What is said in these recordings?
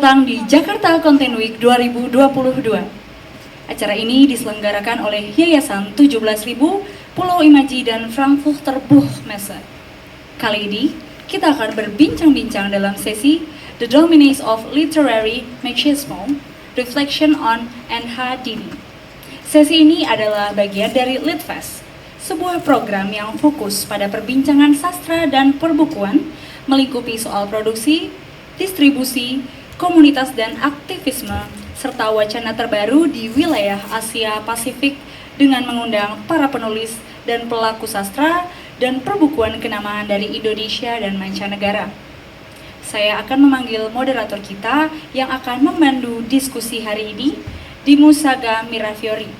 datang di Jakarta Content Week 2022. Acara ini diselenggarakan oleh Yayasan 17.000, Pulau Imaji dan Frankfurter Buchmesse. Kali ini, kita akan berbincang-bincang dalam sesi The Dominance of Literary Machismo, Reflection on N.H. Dini. Sesi ini adalah bagian dari Litfest, sebuah program yang fokus pada perbincangan sastra dan perbukuan, melingkupi soal produksi, distribusi, komunitas dan aktivisme, serta wacana terbaru di wilayah Asia Pasifik dengan mengundang para penulis dan pelaku sastra dan perbukuan kenamaan dari Indonesia dan mancanegara. Saya akan memanggil moderator kita yang akan memandu diskusi hari ini, Dimusaga Mirafiori.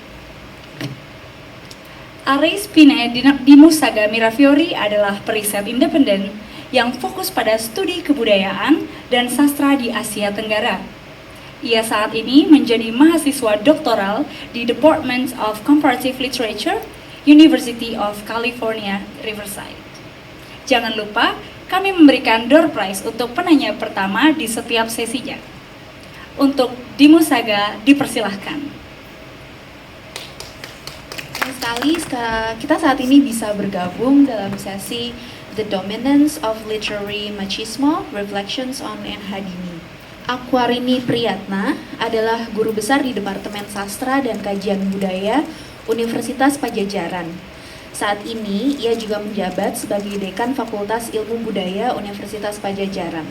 Aris Pine Dimusaga Mirafiori adalah periset independen yang fokus pada studi kebudayaan dan sastra di Asia Tenggara. Ia saat ini menjadi mahasiswa doktoral di Department of Comparative Literature, University of California, Riverside. Jangan lupa, kami memberikan door prize untuk penanya pertama di setiap sesinya. Untuk Dimusaga, dipersilahkan. Senang sekali kita saat ini bisa bergabung dalam sesi The Dominance of Literary Machismo, Reflections on N.H. Dini. Aquarini Priyatna adalah guru besar di Departemen Sastra dan Kajian Budaya Universitas Padjadjaran. Saat ini, ia juga menjabat sebagai Dekan Fakultas Ilmu Budaya Universitas Padjadjaran.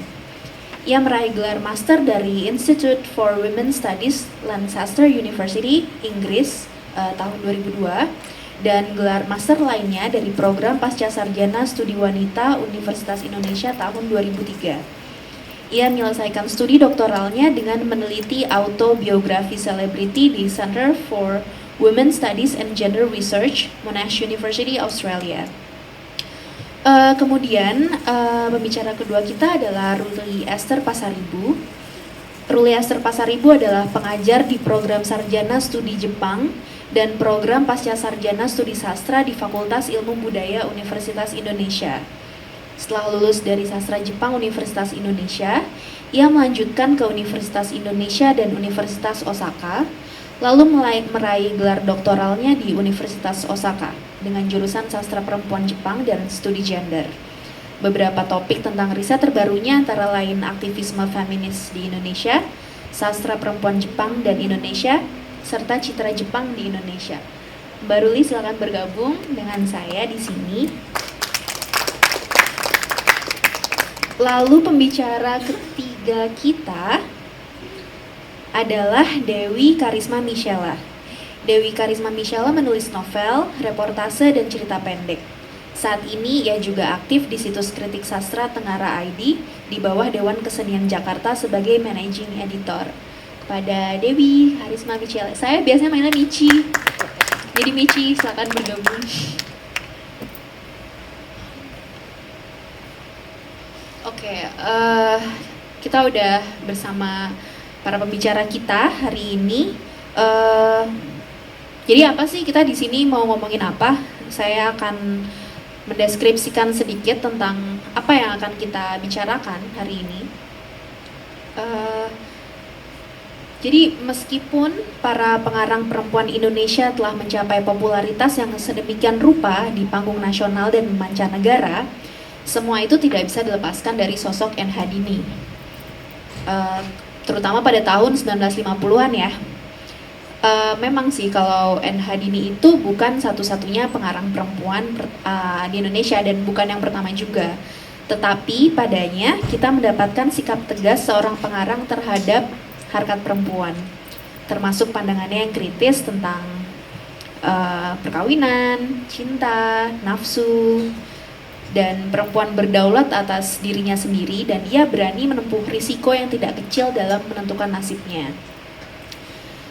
Ia meraih gelar master dari Institute for Women's Studies Lancaster University, Inggris, tahun 2002, dan gelar master lainnya dari program Pasca Sarjana Studi Wanita Universitas Indonesia tahun 2003. Ia menyelesaikan studi doktoralnya dengan meneliti autobiografi selebriti di Center for Women's Studies and Gender Research, Monash University, Australia. Kemudian pembicara kedua kita adalah Ruli Esther Pasaribu. Ruli Esther Pasaribu adalah pengajar di program Sarjana Studi Jepang dan program Pasca Sarjana Studi Sastra di Fakultas Ilmu Budaya Universitas Indonesia. Setelah lulus dari Sastra Jepang Universitas Indonesia, ia melanjutkan ke Universitas Indonesia dan Universitas Osaka, lalu meraih gelar doktoralnya di Universitas Osaka dengan jurusan Sastra Perempuan Jepang dan Studi Gender. Beberapa topik tentang riset terbarunya antara lain aktivisme feminis di Indonesia, sastra perempuan Jepang dan Indonesia, serta citra Jepang di Indonesia. Mbak Ruli, silakan bergabung dengan saya di sini. Lalu pembicara ketiga kita adalah Dewi Karisma Michela. Dewi Karisma Michela menulis novel, reportase, dan cerita pendek. Saat ini ia juga aktif di situs kritik sastra Tengara ID di bawah Dewan Kesenian Jakarta sebagai managing editor. Pada Dewi Karisma Michela. Saya biasanya mainnya Michi. Jadi Michi, silakan bergabung. Oke, kita udah bersama para pembicara kita hari ini. Jadi apa sih kita di sini mau ngomongin apa? Saya akan mendeskripsikan sedikit tentang apa yang akan kita bicarakan hari ini. Jadi meskipun para pengarang perempuan Indonesia telah mencapai popularitas yang sedemikian rupa di panggung nasional dan mancanegara, semua itu tidak bisa dilepaskan dari sosok N.H. Dini. Terutama pada tahun 1950-an ya. Memang sih kalau N.H. Dini itu bukan satu-satunya pengarang perempuan di Indonesia dan bukan yang pertama juga. Tetapi padanya kita mendapatkan sikap tegas seorang pengarang terhadap harkat perempuan, termasuk pandangannya yang kritis tentang perkawinan, cinta, nafsu, dan perempuan berdaulat atas dirinya sendiri, dan ia berani menempuh risiko yang tidak kecil dalam menentukan nasibnya.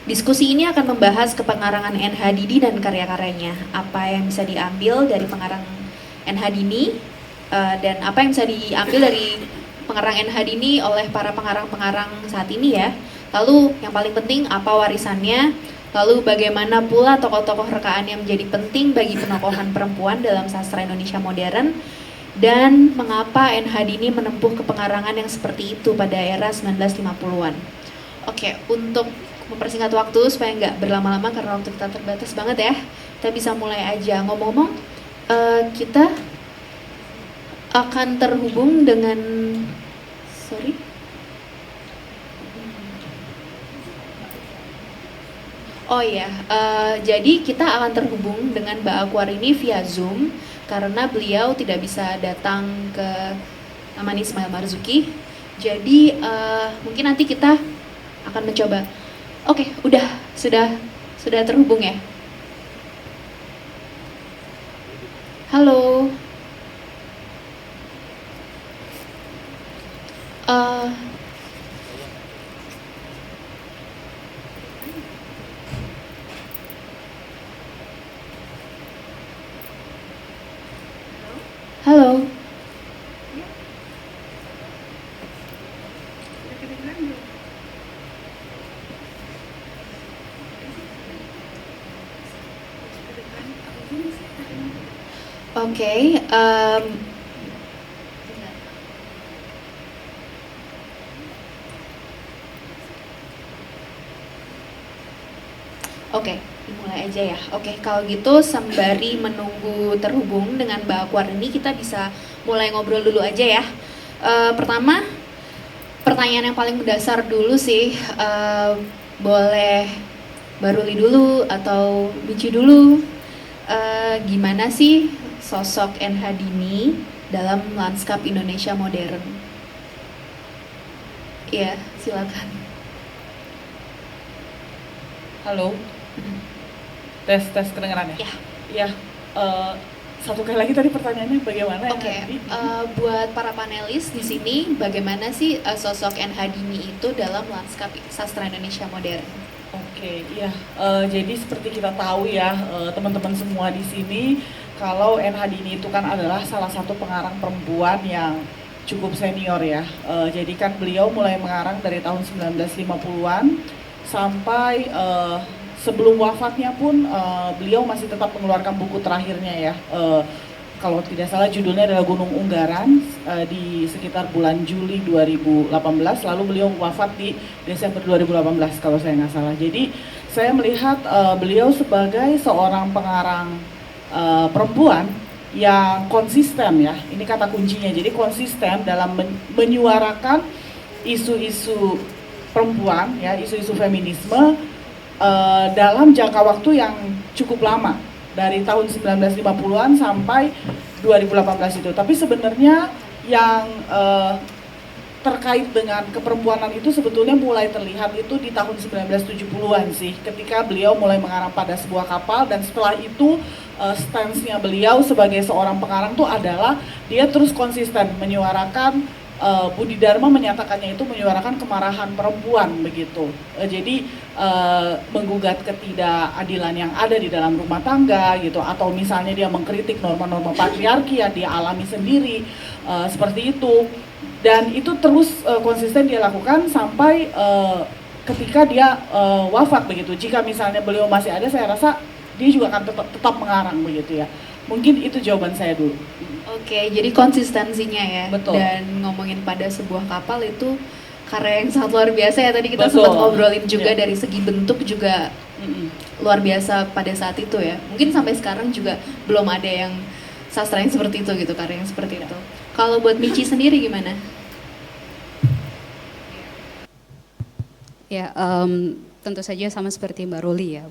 Diskusi ini akan membahas kepengarangan N.H. Dini dan karya-karyanya, apa yang bisa diambil dari pengarang N.H. Dini, dan apa yang bisa diambil dari pengarang N.H. Dini oleh para pengarang-pengarang saat ini ya. Lalu yang paling penting apa warisannya, lalu bagaimana pula tokoh-tokoh rekaan yang menjadi penting bagi penokohan perempuan dalam sastra Indonesia modern, dan mengapa NH Dini menempuh kepengarangan yang seperti itu pada era 1950-an. Oke, untuk mempersingkat waktu supaya nggak berlama-lama karena waktu kita terbatas banget ya, kita bisa mulai aja. Ngomong-ngomong, kita akan terhubung dengan, sorry, oh ya, jadi kita akan terhubung dengan Mbak Aquarini via Zoom karena beliau tidak bisa datang ke Taman Ismail Marzuki. Jadi mungkin nanti kita akan mencoba. Oke, sudah terhubung ya. Halo. Eh, halo. Oke, Oke, dimulai aja ya. Oke, kalau gitu sembari menunggu terhubung dengan Mbak Aquarini, kita bisa mulai ngobrol dulu aja ya. Pertama, pertanyaan yang paling mendasar dulu sih, boleh Mbak Ruli dulu atau Michi dulu. Gimana sih sosok NH Dini dalam lanskap Indonesia modern? Iya, silakan. Halo, tes kedengaran ya? Ya. Ya, satu kali lagi tadi pertanyaannya bagaimana ya? Oke, tadi? buat para panelis di sini, bagaimana sih sosok NH Dini itu dalam lanskap sastra Indonesia modern? Oke, iya. Jadi seperti kita tahu ya, teman-teman semua di sini, kalau NH Dini itu kan adalah salah satu pengarang perempuan yang cukup senior ya. Jadi kan beliau mulai mengarang dari tahun 1950-an sampai sebelum wafatnya pun beliau masih tetap mengeluarkan buku terakhirnya ya. Kalau tidak salah judulnya adalah Gunung Unggaran di sekitar bulan Juli 2018, lalu beliau wafat di Desember 2018 kalau saya nggak salah. Jadi saya melihat beliau sebagai seorang pengarang perempuan yang konsisten ya, ini kata kuncinya, jadi konsisten dalam menyuarakan isu-isu perempuan ya, isu-isu feminisme dalam jangka waktu yang cukup lama dari tahun 1950-an sampai 2018 itu. Tapi sebenarnya yang terkait dengan keperempuanan itu sebetulnya mulai terlihat itu di tahun 1970-an sih, ketika beliau mulai mengarang pada sebuah kapal, dan setelah itu stance-nya beliau sebagai seorang pengarang itu adalah dia terus konsisten menyuarakan Budi Dharma menyatakannya itu menyuarakan kemarahan perempuan begitu. Jadi menggugat ketidakadilan yang ada di dalam rumah tangga gitu, atau misalnya dia mengkritik norma-norma patriarki yang dia alami sendiri seperti itu. Dan itu terus konsisten dia lakukan sampai ketika dia wafat begitu. Jika misalnya beliau masih ada, saya rasa dia juga akan tetap mengarang begitu ya. Mungkin itu jawaban saya dulu. Oke, jadi konsistensinya ya. Betul. Dan ngomongin pada sebuah kapal itu karya yang sangat luar biasa ya. Tadi kita Betul. sempat ngobrolin juga Yeah. dari segi bentuk juga luar biasa pada saat itu ya. Mungkin sampai sekarang juga belum ada yang sastra yang seperti itu gitu, karya yang seperti itu. Kalau buat Michi sendiri gimana? Ya, tentu saja sama seperti Mbak Ruli ya.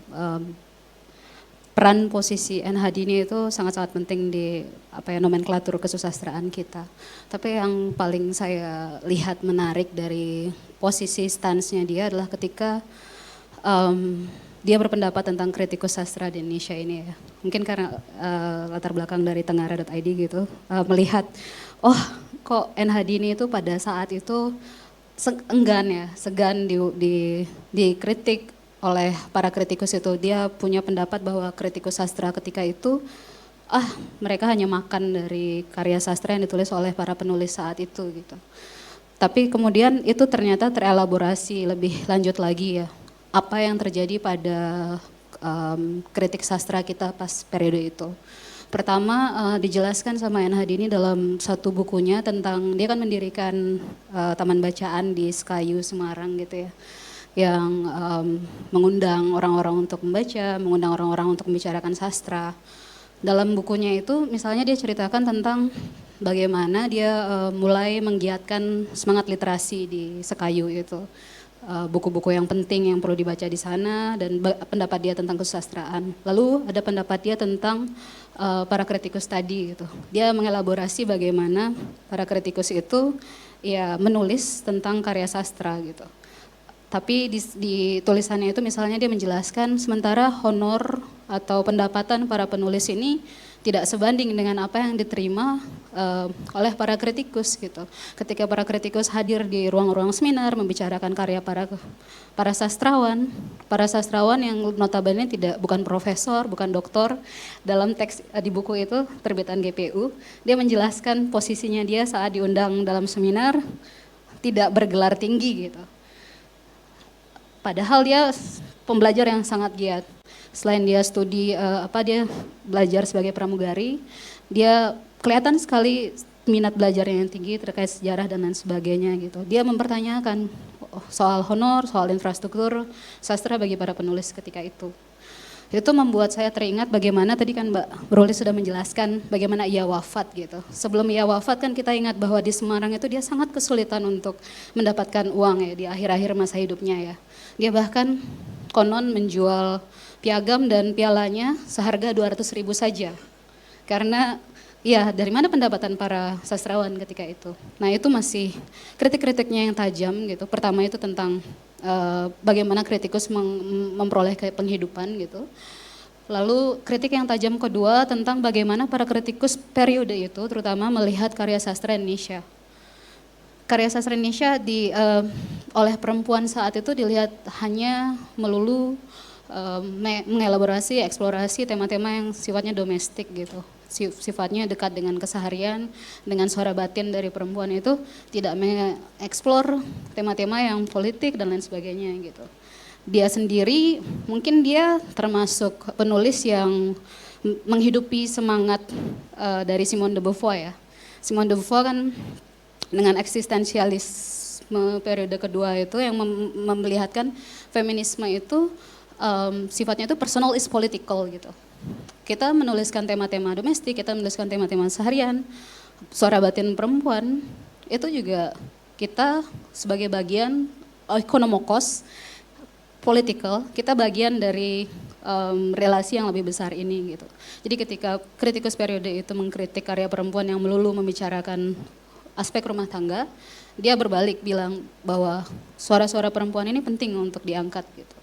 Peran posisi NH Dini itu sangat-sangat penting di nomenklatur kesusastraan kita. Tapi yang paling saya lihat menarik dari posisi stance-nya dia adalah ketika dia berpendapat tentang kritikus sastra di Indonesia ini ya. Mungkin karena latar belakang dari tengara.id gitu, melihat kok NH Dini itu pada saat itu segan dikritik oleh para kritikus itu. Dia punya pendapat bahwa kritikus sastra ketika itu mereka hanya makan dari karya sastra yang ditulis oleh para penulis saat itu gitu. Tapi kemudian itu ternyata terelaborasi lebih lanjut lagi ya. Apa yang terjadi pada kritik sastra kita pas periode itu. Pertama, dijelaskan sama N. Hadini dalam satu bukunya tentang dia kan mendirikan taman bacaan di Sekayu Semarang gitu ya, yang mengundang orang-orang untuk membaca, mengundang orang-orang untuk membicarakan sastra. Dalam bukunya itu misalnya dia ceritakan tentang bagaimana dia mulai menggiatkan semangat literasi di Sekayu itu. Buku-buku yang penting yang perlu dibaca di sana dan pendapat dia tentang kesusastraan. Lalu ada pendapat dia tentang para kritikus tadi gitu. Dia mengelaborasi bagaimana para kritikus itu ya menulis tentang karya sastra gitu. Tapi di tulisannya itu misalnya dia menjelaskan sementara honor atau pendapatan para penulis ini tidak sebanding dengan apa yang diterima oleh para kritikus gitu. Ketika para kritikus hadir di ruang-ruang seminar membicarakan karya para sastrawan yang notabene bukan profesor, bukan doktor, dalam teks di buku itu terbitan GPU, dia menjelaskan posisinya dia saat diundang dalam seminar tidak bergelar tinggi gitu. Padahal dia pembelajar yang sangat giat. Selain dia studi dia belajar sebagai pramugari, dia kelihatan sekali minat belajarnya yang tinggi terkait sejarah dan lain sebagainya gitu. Dia mempertanyakan soal honor, soal infrastruktur sastra bagi para penulis ketika itu. Itu membuat saya teringat bagaimana tadi kan Mbak Broli sudah menjelaskan bagaimana ia wafat gitu. Sebelum ia wafat kan kita ingat bahwa di Semarang itu dia sangat kesulitan untuk mendapatkan uang ya di akhir-akhir masa hidupnya ya. Dia bahkan konon menjual piagam dan pialanya seharga 200.000 saja. Karena ya dari mana pendapatan para sastrawan ketika itu. Nah itu masih kritik-kritiknya yang tajam gitu. Pertama itu tentang bagaimana kritikus memperoleh penghidupan gitu. Lalu kritik yang tajam kedua tentang bagaimana para kritikus periode itu terutama melihat karya sastra Indonesia. Karya sastra Indonesia oleh perempuan saat itu dilihat hanya melulu mengelaborasi, eksplorasi tema-tema yang sifatnya domestik gitu. Sifatnya dekat dengan keseharian, dengan suara batin dari perempuan itu tidak mengeksplor tema-tema yang politik dan lain sebagainya gitu. Dia sendiri mungkin dia termasuk penulis yang menghidupi semangat dari Simone de Beauvoir ya. Simone de Beauvoir kan dengan eksistensialisme periode kedua itu yang memperlihatkan feminisme itu sifatnya itu personal is political gitu. Kita menuliskan tema-tema domestik, kita menuliskan tema-tema seharian, suara batin perempuan, itu juga kita sebagai bagian ekonomokos, political, kita bagian dari relasi yang lebih besar ini gitu. Jadi ketika kritikus periode itu mengkritik karya perempuan yang melulu membicarakan aspek rumah tangga, dia berbalik bilang bahwa suara-suara perempuan ini penting untuk diangkat gitu.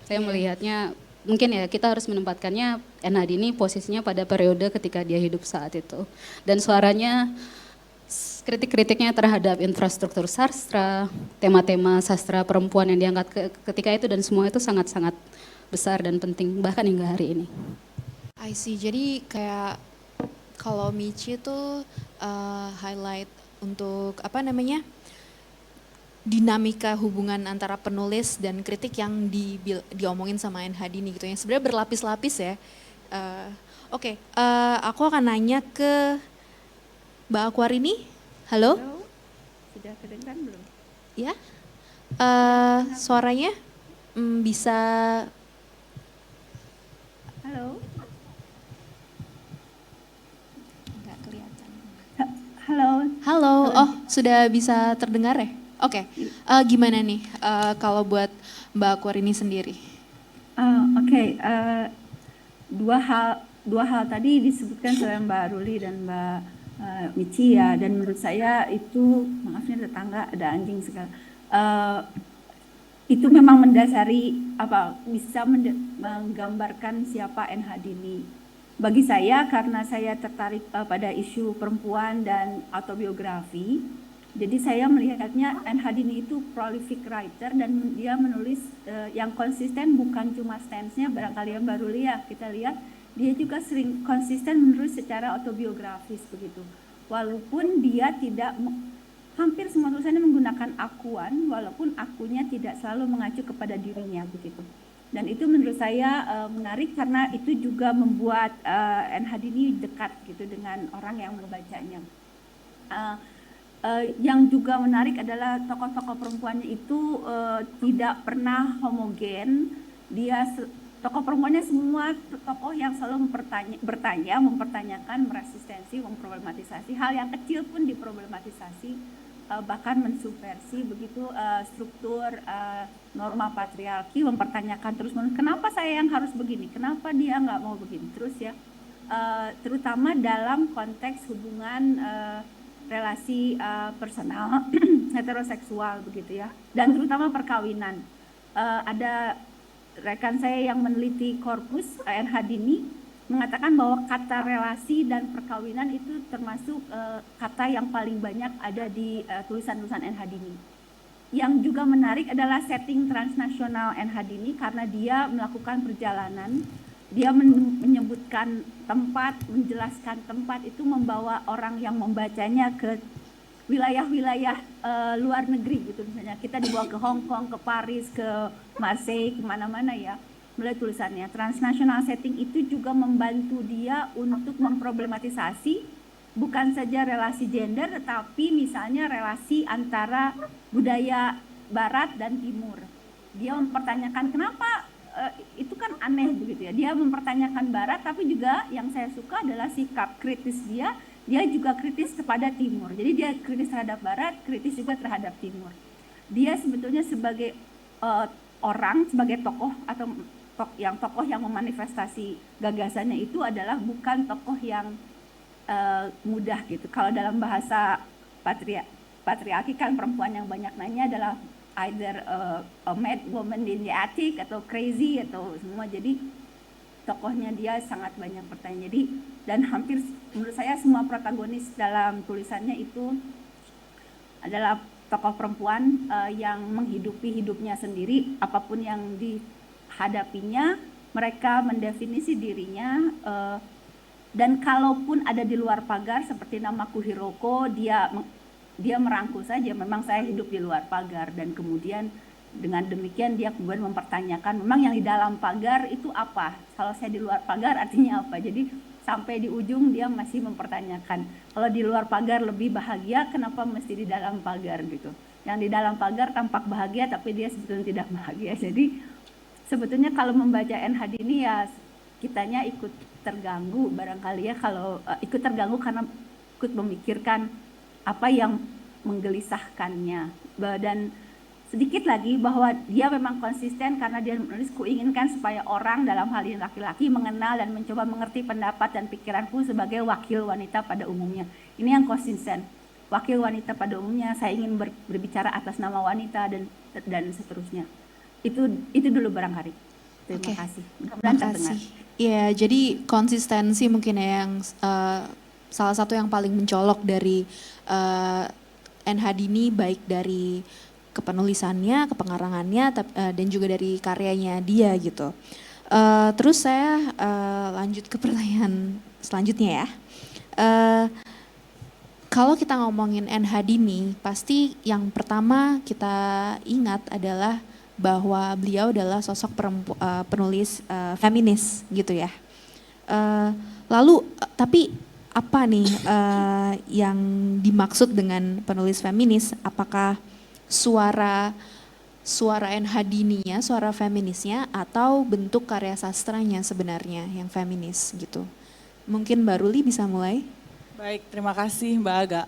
Saya melihatnya mungkin ya kita harus menempatkannya N. Hadini posisinya pada periode ketika dia hidup saat itu. Dan suaranya, kritik-kritiknya terhadap infrastruktur sastra, tema-tema sastra perempuan yang diangkat ketika itu dan semua itu sangat-sangat besar dan penting bahkan hingga hari ini. I see, jadi kayak kalau Michi tuh highlight untuk dinamika hubungan antara penulis dan kritik yang diomongin sama N. Hadini gitu yang sebenarnya berlapis-lapis ya. Oke, aku akan nanya ke Mbak Akwarini. Halo? Sudah kedengaran belum? Ya, suaranya bisa. Halo? Nggak kelihatan. Halo? Halo, oh sudah bisa terdengar ya? Oke, gimana nih kalau buat Mbak Akwarini sendiri? Oke, dua hal tadi disebutkan oleh Mbak Ruli dan Mbak Michi ya, dan menurut saya itu, maafnya tetangga ada anjing segala, itu memang mendasari bisa menggambarkan siapa N. Hadini. Bagi saya karena saya tertarik pada isu perempuan dan autobiografi. Jadi saya melihatnya N. Hadini itu prolific writer dan dia menulis yang konsisten bukan cuma stance-nya barangkali yang baru lihat. Kita lihat dia juga sering konsisten menulis secara autobiografis begitu. Walaupun dia tidak hampir semua tulisannya menggunakan akuan walaupun akunya tidak selalu mengacu kepada dirinya begitu. Dan itu menurut saya menarik karena itu juga membuat NHD ini dekat gitu dengan orang yang membacanya. Yang juga menarik adalah tokoh-tokoh perempuannya itu tidak pernah homogen. Tokoh perempuannya semua tokoh yang selalu mempertanyakan, meresistensi, memproblematisasi. Hal yang kecil pun diproblematisasi, bahkan mensubversi begitu struktur norma patriarki, mempertanyakan terus-menerus kenapa saya yang harus begini, kenapa dia nggak mau begini terus ya. Terutama dalam konteks hubungan relasi personal heteroseksual begitu ya, dan terutama perkawinan. Ada rekan saya yang meneliti korpus NHD ini mengatakan bahwa kata relasi dan perkawinan itu termasuk kata yang paling banyak ada di tulisan-tulisan NHD ini. Yang juga menarik adalah setting transnasional NHD ini karena dia melakukan perjalanan. Dia menyebutkan tempat, menjelaskan tempat, itu membawa orang yang membacanya ke wilayah-wilayah luar negeri gitu. Misalnya kita dibawa ke Hong Kong, ke Paris, ke Marseille, kemana-mana ya, melalui tulisannya. Transnational setting itu juga membantu dia untuk memproblematisasi bukan saja relasi gender, tetapi misalnya relasi antara budaya barat dan timur. Dia mempertanyakan kenapa itu kan aneh begitu ya. Dia mempertanyakan barat, tapi juga yang saya suka adalah sikap kritis dia. Dia juga kritis kepada timur. Jadi dia kritis terhadap barat, kritis juga terhadap timur. Dia sebetulnya sebagai orang, sebagai tokoh atau tokoh yang memanifestasi gagasannya itu adalah bukan tokoh yang mudah gitu. Kalau dalam bahasa patriarki kan perempuan yang banyak nanya adalah either a mad woman in the attic atau crazy atau semua. Jadi tokohnya dia sangat banyak pertanyaan. Jadi dan hampir menurut saya semua protagonis dalam tulisannya itu adalah tokoh perempuan yang menghidupi hidupnya sendiri, apapun yang dihadapinya, mereka mendefinisi dirinya, dan kalaupun ada di luar pagar seperti namaku Hiroko, dia merangkul saja, memang saya hidup di luar pagar, dan kemudian dengan demikian dia kemudian mempertanyakan memang yang di dalam pagar itu apa, kalau saya di luar pagar artinya apa. Jadi sampai di ujung dia masih mempertanyakan, kalau di luar pagar lebih bahagia, kenapa mesti di dalam pagar gitu. Yang di dalam pagar tampak bahagia tapi dia sebetulnya tidak bahagia. Jadi sebetulnya kalau membaca NHD ini ya kitanya ikut terganggu barangkali ya, kalau ikut terganggu karena ikut memikirkan apa yang menggelisahkannya. Dan sedikit lagi bahwa dia memang konsisten karena dia menulis, kuinginkan supaya orang, dalam hal ini laki-laki, mengenal dan mencoba mengerti pendapat dan pikiranku sebagai wakil wanita pada umumnya. Ini yang konsisten, wakil wanita pada umumnya, saya ingin berbicara atas nama wanita dan seterusnya. Itu dulu barangkali. Terima kasih. Mudah-mudahan terdengar. Iya, jadi konsistensi mungkin ya yang salah satu yang paling mencolok dari NHD ini, baik dari kepenulisannya, kepengarangannya, dan juga dari karyanya dia gitu. Terus saya lanjut ke pertanyaan selanjutnya ya. Kalau kita ngomongin NHD ini, pasti yang pertama kita ingat adalah bahwa beliau adalah sosok penulis feminis gitu ya. Lalu tapi apa nih yang dimaksud dengan penulis feminis? Apakah suara NHD-nya, suara feminisnya, atau bentuk karya sastranya sebenarnya yang feminis gitu? Mungkin Mbak Ruli bisa mulai. Baik, terima kasih Mbak Aga.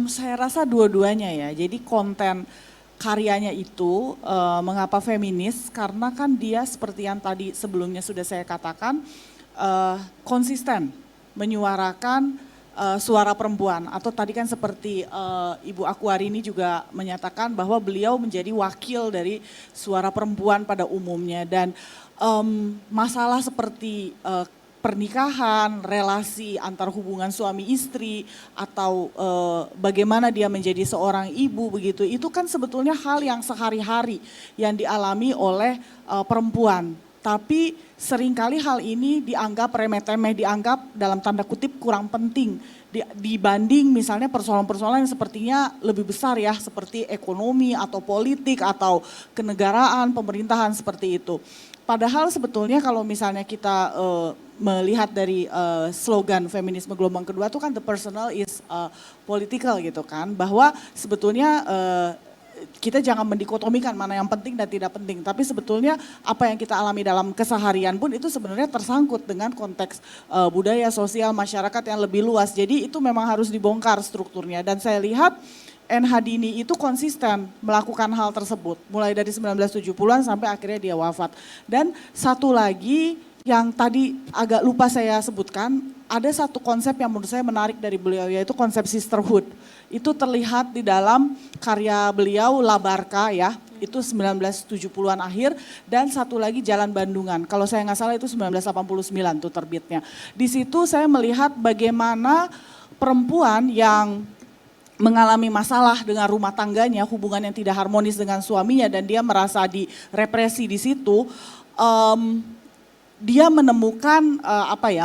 Saya rasa dua-duanya ya. Jadi konten karyanya itu mengapa feminis? Karena kan dia seperti yang tadi sebelumnya sudah saya katakan, konsisten menyuarakan suara perempuan, atau tadi kan seperti Ibu Akwarini juga menyatakan bahwa beliau menjadi wakil dari suara perempuan pada umumnya, dan masalah seperti pernikahan, relasi antar hubungan suami istri, atau bagaimana dia menjadi seorang ibu begitu, itu kan sebetulnya hal yang sehari-hari yang dialami oleh perempuan. Tapi seringkali hal ini dianggap remeh-temeh, dianggap dalam tanda kutip kurang penting dibanding misalnya persoalan-persoalan yang sepertinya lebih besar ya, seperti ekonomi atau politik atau kenegaraan, pemerintahan seperti itu. Padahal sebetulnya kalau misalnya kita melihat dari slogan feminisme gelombang kedua itu kan the personal is political gitu kan, bahwa sebetulnya kita jangan mendikotomikan mana yang penting dan tidak penting. Tapi sebetulnya apa yang kita alami dalam keseharian pun itu sebenarnya tersangkut dengan konteks budaya, sosial, masyarakat yang lebih luas. Jadi itu memang harus dibongkar strukturnya. Dan saya lihat NH Dini itu konsisten melakukan hal tersebut. Mulai dari 1970-an sampai akhirnya dia wafat. Dan satu lagi yang tadi agak lupa saya sebutkan, ada satu konsep yang menurut saya menarik dari beliau, yaitu konsep sisterhood. Itu terlihat di dalam karya beliau Labarka ya, itu 1970-an akhir, dan satu lagi Jalan Bandungan. Kalau saya nggak salah itu 1989 tuh terbitnya. Di situ saya melihat bagaimana perempuan yang mengalami masalah dengan rumah tangganya, hubungan yang tidak harmonis dengan suaminya, dan dia merasa direpresi di situ, dia menemukan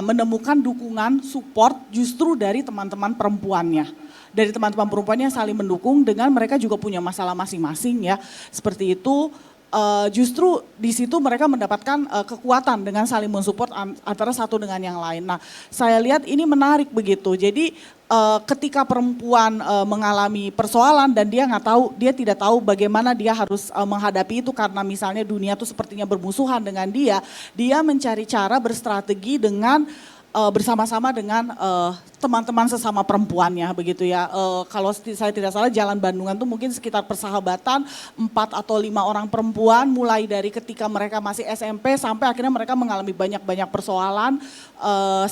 menemukan dukungan, support justru dari teman-teman perempuannya. Dari teman-teman perempuannya saling mendukung dengan mereka juga punya masalah masing-masing ya. Seperti itu, justru di situ mereka mendapatkan kekuatan dengan saling mensupport antara satu dengan yang lain. Nah, saya lihat ini menarik begitu. Jadi ketika perempuan mengalami persoalan dan dia tidak tahu bagaimana dia harus menghadapi itu karena misalnya dunia itu sepertinya bermusuhan dengan dia mencari cara berstrategi dengan bersama-sama dengan teman-teman sesama perempuannya begitu ya. Kalau saya tidak salah Jalan Bandungan itu mungkin sekitar persahabatan 4 atau 5 orang perempuan mulai dari ketika mereka masih SMP sampai akhirnya mereka mengalami banyak-banyak persoalan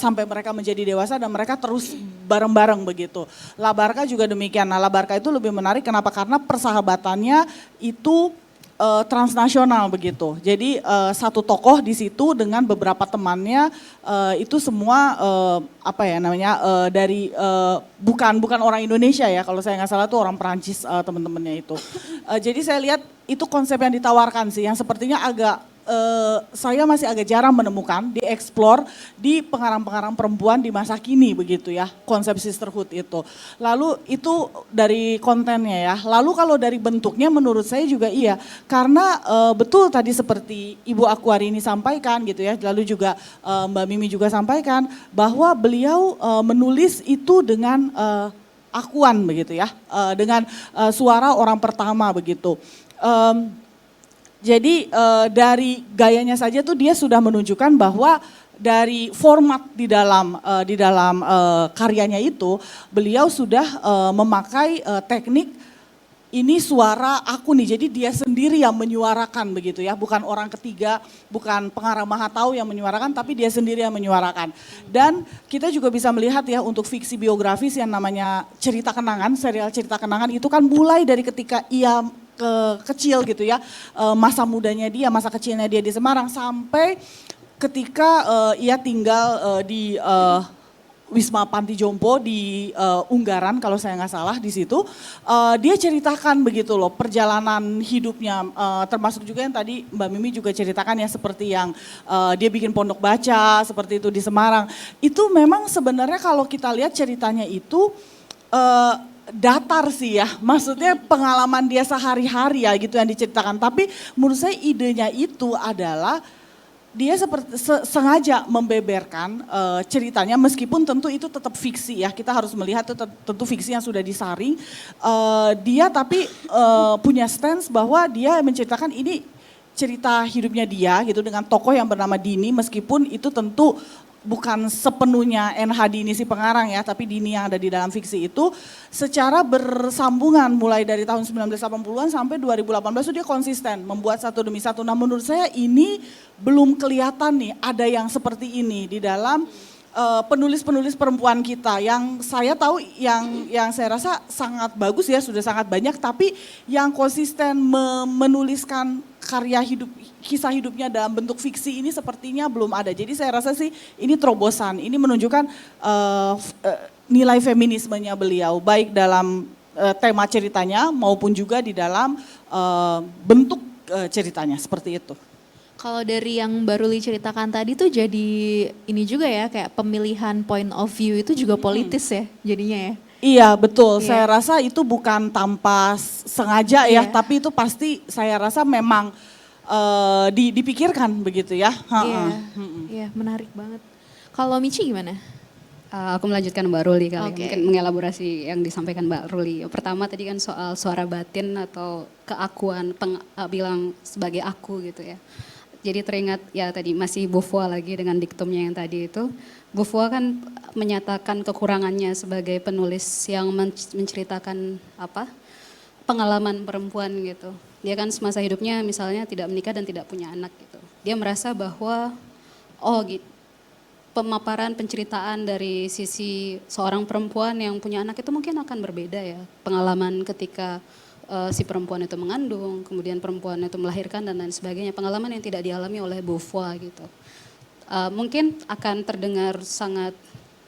sampai mereka menjadi dewasa dan mereka terus bareng-bareng begitu. Labarka juga demikian. Nah, Labarka itu lebih menarik kenapa? Karena persahabatannya itu transnasional begitu. Jadi satu tokoh di situ dengan beberapa temannya itu semua dari bukan orang Indonesia ya. Kalau saya nggak salah tuh orang Perancis teman-temannya itu. Jadi saya lihat itu konsep yang ditawarkan sih yang sepertinya saya masih agak jarang menemukan, dieksplor di pengarang-pengarang perempuan di masa kini begitu ya, konsep sisterhood itu. Lalu itu dari kontennya ya, lalu kalau dari bentuknya menurut saya juga iya, karena betul tadi seperti Ibu Aquarini sampaikan gitu ya, lalu juga Mbak Mimi juga sampaikan bahwa beliau menulis itu dengan akuan begitu ya, dengan suara orang pertama begitu. Jadi dari gayanya saja tuh dia sudah menunjukkan bahwa dari format di dalam karyanya itu beliau sudah memakai teknik ini suara aku nih. Jadi dia sendiri yang menyuarakan begitu ya, bukan orang ketiga, bukan pengarang Mahatau yang menyuarakan, tapi dia sendiri yang menyuarakan. Dan kita juga bisa melihat ya untuk fiksi biografis yang namanya Cerita Kenangan, serial Cerita Kenangan itu kan mulai dari ketika ia kecil gitu ya, masa mudanya dia, masa kecilnya dia di Semarang sampai ketika ia tinggal di Wisma Panti Jompo di Unggaran kalau saya nggak salah di situ, dia ceritakan begitu loh perjalanan hidupnya, termasuk juga yang tadi Mbak Mimi juga ceritakan ya seperti yang dia bikin pondok baca seperti itu di Semarang. Itu memang sebenarnya kalau kita lihat ceritanya itu datar sih ya, maksudnya pengalaman dia sehari-hari ya gitu yang diceritakan. Tapi menurut saya idenya itu adalah dia seperti sengaja membeberkan ceritanya meskipun tentu itu tetap fiksi ya. Kita harus melihat itu tentu fiksi yang sudah disaring. Dia tapi punya stance bahwa dia menceritakan ini cerita hidupnya dia gitu dengan tokoh yang bernama Dini, meskipun itu tentu bukan sepenuhnya NH Dini si pengarang ya, tapi Dini yang ada di dalam fiksi itu secara bersambungan mulai dari tahun 1980-an sampai 2018 itu dia konsisten membuat satu demi satu. Nah menurut saya ini belum kelihatan nih ada yang seperti ini di dalam penulis-penulis perempuan kita yang saya tahu yang saya rasa sangat bagus ya, sudah sangat banyak, tapi yang konsisten menuliskan karya hidup, kisah hidupnya dalam bentuk fiksi ini sepertinya belum ada. Jadi saya rasa sih ini terobosan, ini menunjukkan nilai feminismenya beliau baik dalam tema ceritanya maupun juga di dalam bentuk ceritanya seperti itu. Kalau dari yang Mbak Ruli ceritakan tadi tuh jadi ini juga ya, kayak pemilihan point of view itu juga politis ya jadinya ya. Iya betul, Iya. saya rasa itu bukan tanpa sengaja ya, Iya. tapi itu pasti saya rasa memang dipikirkan begitu ya. Iya, iya menarik banget. Kalau Michi gimana? Aku melanjutkan Mbak Ruli kali, Oke. mungkin mengelaborasi yang disampaikan Mbak Ruli. Pertama tadi kan soal suara batin atau keakuan, bilang sebagai aku gitu ya. Jadi teringat ya tadi masih Beauvoir lagi dengan diktumnya yang tadi itu. Beauvoir kan menyatakan kekurangannya sebagai penulis yang menceritakan pengalaman perempuan gitu. Dia kan semasa hidupnya misalnya tidak menikah dan tidak punya anak gitu. Dia merasa bahwa pemaparan penceritaan dari sisi seorang perempuan yang punya anak itu mungkin akan berbeda ya. Pengalaman ketika si perempuan itu mengandung, kemudian perempuan itu melahirkan dan lain sebagainya. Pengalaman yang tidak dialami oleh Beauvoir gitu. Mungkin akan terdengar sangat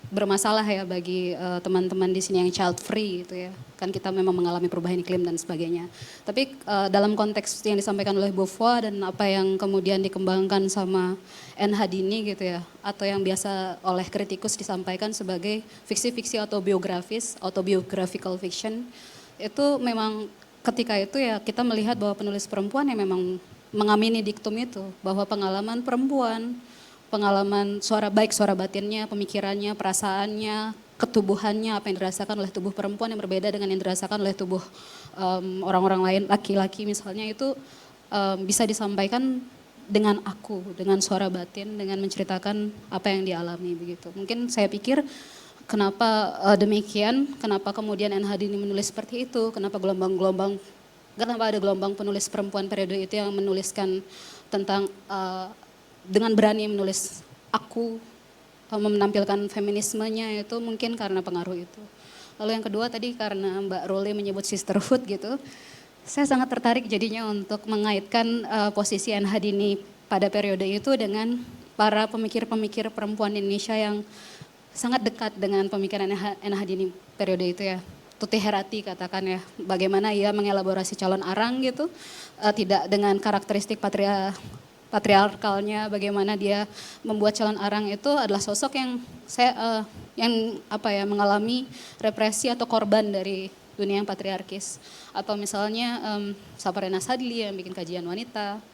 bermasalah ya bagi teman-teman di sini yang child free gitu ya. Kan kita memang mengalami perubahan iklim dan sebagainya. Tapi dalam konteks yang disampaikan oleh Beauvoir dan apa yang kemudian dikembangkan sama N. Hadini gitu ya, atau yang biasa oleh kritikus disampaikan sebagai fiksi-fiksi autobiografis, autobiographical fiction, itu memang ketika itu ya kita melihat bahwa penulis perempuan yang memang mengamini diktum itu, bahwa pengalaman perempuan, pengalaman suara batinnya, pemikirannya, perasaannya, ketubuhannya, apa yang dirasakan oleh tubuh perempuan yang berbeda dengan yang dirasakan oleh tubuh orang-orang lain, laki-laki misalnya itu bisa disampaikan dengan aku, dengan suara batin, dengan menceritakan apa yang dialami begitu. Mungkin saya pikir kenapa demikian, kenapa kemudian N. Hadini menulis seperti itu, kenapa ada gelombang penulis perempuan periode itu yang menuliskan tentang dengan berani menulis aku, menampilkan feminismenya itu mungkin karena pengaruh itu. Lalu yang kedua tadi karena Mbak Ruli menyebut sisterhood gitu, saya sangat tertarik jadinya untuk mengaitkan posisi N. Hadini pada periode itu dengan para pemikir-pemikir perempuan Indonesia yang sangat dekat dengan pemikiran N. Hadini periode itu ya. Tuti Herati katakan ya, bagaimana ia mengelaborasi calon arang gitu, tidak dengan karakteristik patriarkalnya, bagaimana dia membuat calon arang itu adalah sosok yang mengalami represi atau korban dari dunia yang patriarkis. Atau misalnya Saparina Sadli yang bikin kajian wanita,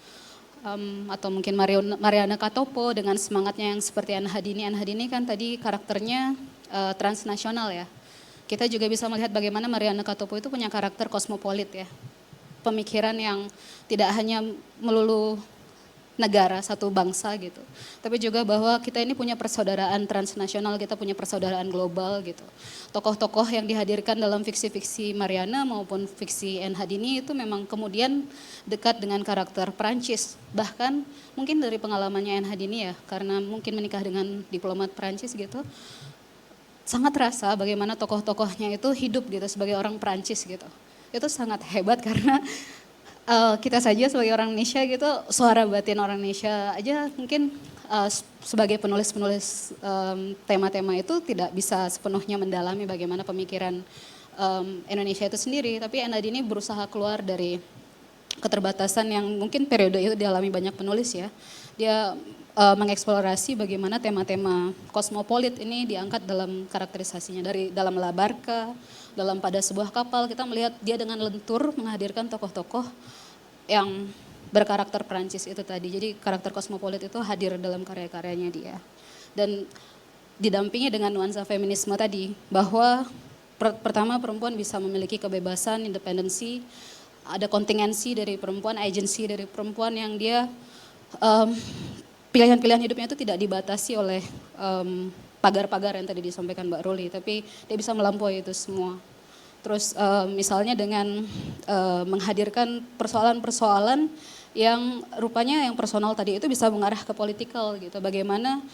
atau mungkin Mariana Katopo dengan semangatnya yang seperti N. Hadini kan tadi karakternya transnasional ya. Kita juga bisa melihat bagaimana Mariana Katopo itu punya karakter kosmopolit ya. Pemikiran yang tidak hanya melulu negara, satu bangsa gitu. Tapi juga bahwa kita ini punya persaudaraan transnasional, kita punya persaudaraan global gitu. Tokoh-tokoh yang dihadirkan dalam fiksi-fiksi Mariana maupun fiksi N. Hadini itu memang kemudian dekat dengan karakter Perancis. Bahkan mungkin dari pengalamannya N. Hadini ya, karena mungkin menikah dengan diplomat Perancis gitu, sangat terasa bagaimana tokoh-tokohnya itu hidup gitu sebagai orang Perancis gitu. Itu sangat hebat karena kita saja sebagai orang Indonesia gitu, suara batin orang Indonesia aja mungkin sebagai penulis-penulis tema-tema itu tidak bisa sepenuhnya mendalami bagaimana pemikiran Indonesia itu sendiri. Tapi N. Hadini berusaha keluar dari keterbatasan yang mungkin periode itu dialami banyak penulis ya. Dia mengeksplorasi bagaimana tema-tema kosmopolit ini diangkat dalam karakterisasinya dari dalam La Barca, dalam Pada Sebuah Kapal kita melihat dia dengan lentur menghadirkan tokoh-tokoh yang berkarakter Perancis itu tadi. Jadi karakter kosmopolit itu hadir dalam karya-karyanya dia. Dan didampingi dengan nuansa feminisme tadi bahwa pertama perempuan bisa memiliki kebebasan, independensi, ada kontingensi dari perempuan, agensi dari perempuan yang dia pilihan-pilihan hidupnya itu tidak dibatasi oleh pagar-pagar yang tadi disampaikan Mbak Ruli, tapi dia bisa melampaui itu semua. Terus misalnya dengan menghadirkan persoalan-persoalan yang rupanya yang personal tadi itu bisa mengarah ke politikal gitu. Bagaimana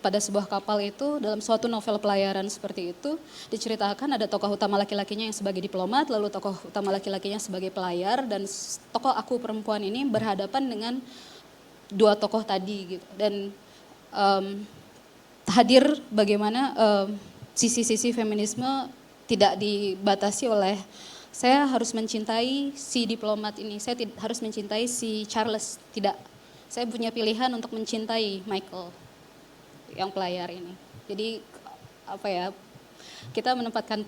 pada sebuah kapal itu dalam suatu novel pelayaran seperti itu diceritakan ada tokoh utama laki-lakinya yang sebagai diplomat, lalu tokoh utama laki-lakinya sebagai pelayar dan tokoh aku perempuan ini berhadapan dengan dua tokoh tadi gitu. Dan hadir bagaimana sisi-sisi feminisme tidak dibatasi oleh saya harus mencintai si diplomat ini, saya harus mencintai si Charles, tidak. saya punya pilihan untuk mencintai Michael yang pelayar ini. Jadi apa ya, kita menempatkan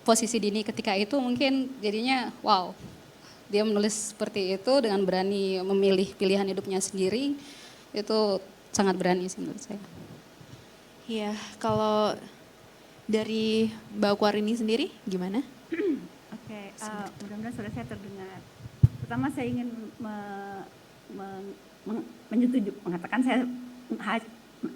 posisi Dini ketika itu mungkin jadinya wow, dia menulis seperti itu dengan berani memilih pilihan hidupnya sendiri, itu sangat berani sih menurut saya. Ya, kalau dari Mbak Akwarini sendiri gimana? Oke, mudah-mudahan suara saya terdengar. Pertama saya ingin mengatakan saya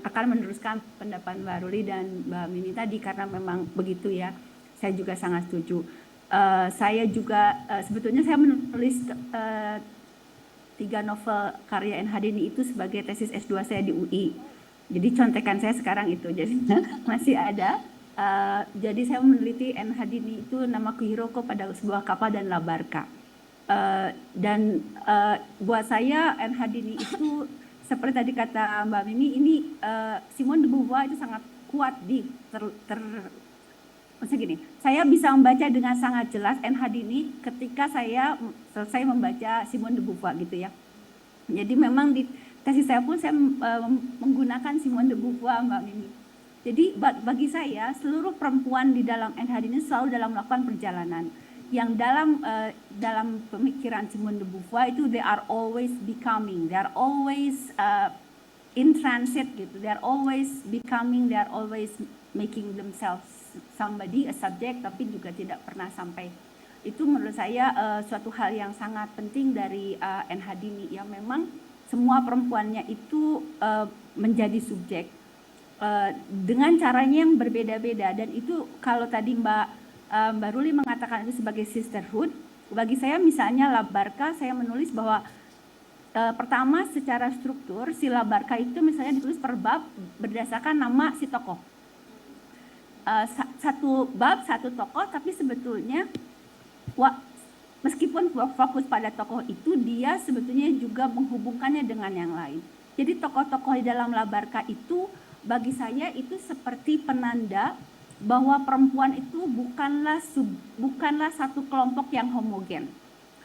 akan meneruskan pendapat Mbak Ruli dan Mbak Mimi tadi karena memang begitu ya. Saya juga sangat setuju. Saya juga sebetulnya saya menulis 3 novel karya N. Hadini itu sebagai tesis S2 saya di UI. Jadi contekan saya sekarang itu, jadi masih ada. Jadi saya meneliti N. Hadini itu nama Kuhiroko pada sebuah kapal dan Labarka. Dan buat saya N. Hadini itu seperti tadi kata Mbak Mimi, ini Simone de Beauvoir itu sangat kuat di maksudnya gini, saya bisa membaca dengan sangat jelas N. Hadini ketika saya selesai membaca Simone de Beauvoir gitu ya. Jadi memang di tesis saya pun saya menggunakan Simone de Beauvoir, Mbak Mimi. Jadi bagi saya seluruh perempuan di dalam N. Hadini selalu dalam melakukan perjalanan. Yang dalam pemikiran Simone de Beauvoir itu they are always becoming, they are always in transit gitu, they are always becoming, they are always making themselves somebody, a subject, tapi juga tidak pernah sampai. Itu menurut saya suatu hal yang sangat penting dari N. Hadini yang memang semua perempuannya itu menjadi subjek dengan caranya yang berbeda-beda. Dan itu kalau tadi Mbak Ruli mengatakan itu sebagai sisterhood, bagi saya misalnya Labarka saya menulis bahwa pertama secara struktur si Labarka itu misalnya ditulis per bab berdasarkan nama si tokoh. Satu bab satu tokoh, tapi sebetulnya meskipun fokus pada tokoh itu, dia sebetulnya juga menghubungkannya dengan yang lain. Jadi tokoh-tokoh di dalam Labarka itu bagi saya itu seperti penanda bahwa perempuan itu bukanlah satu kelompok yang homogen.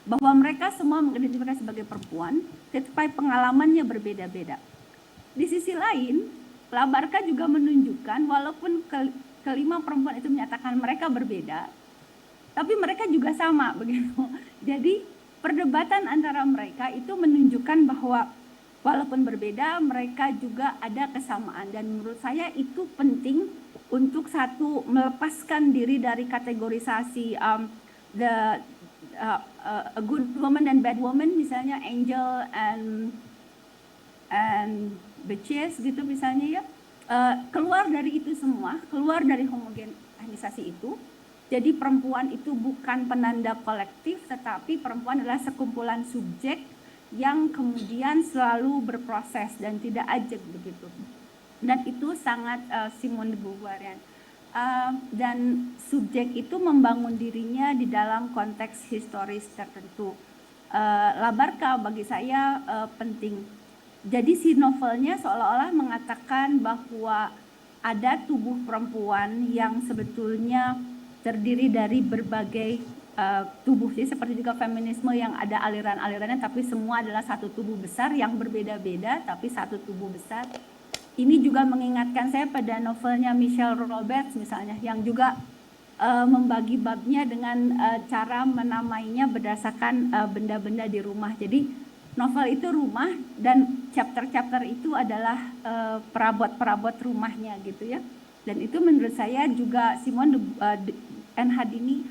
Bahwa mereka semua mengidentifikasi sebagai perempuan, tetapi pengalamannya berbeda-beda. Di sisi lain, Labarka juga menunjukkan walaupun kelima perempuan itu menyatakan mereka berbeda, tapi mereka juga sama begitu. Jadi perdebatan antara mereka itu menunjukkan bahwa walaupun berbeda mereka juga ada kesamaan, dan menurut saya itu penting untuk satu melepaskan diri dari kategorisasi a good woman dan bad woman, misalnya angel and bitches gitu misalnya ya. Keluar dari itu semua, keluar dari homogenisasi itu. Jadi perempuan itu bukan penanda kolektif, tetapi perempuan adalah sekumpulan subjek yang kemudian selalu berproses dan tidak ajak begitu. Dan itu sangat Simone de Beauvoir. Dan subjek itu membangun dirinya di dalam konteks historis tertentu. Labarka bagi saya penting. Jadi si novelnya seolah-olah mengatakan bahwa ada tubuh perempuan yang sebetulnya terdiri dari berbagai tubuh. Jadi seperti juga feminisme yang ada aliran-alirannya, tapi semua adalah satu tubuh besar yang berbeda-beda, tapi satu tubuh besar. Ini juga mengingatkan saya pada novelnya Michelle Roberts misalnya, yang juga membagi babnya dengan cara menamainya berdasarkan benda-benda di rumah. Jadi novel itu rumah dan chapter-chapter itu adalah perabot-perabot rumahnya gitu ya. Dan itu menurut saya juga Simone N. Hadini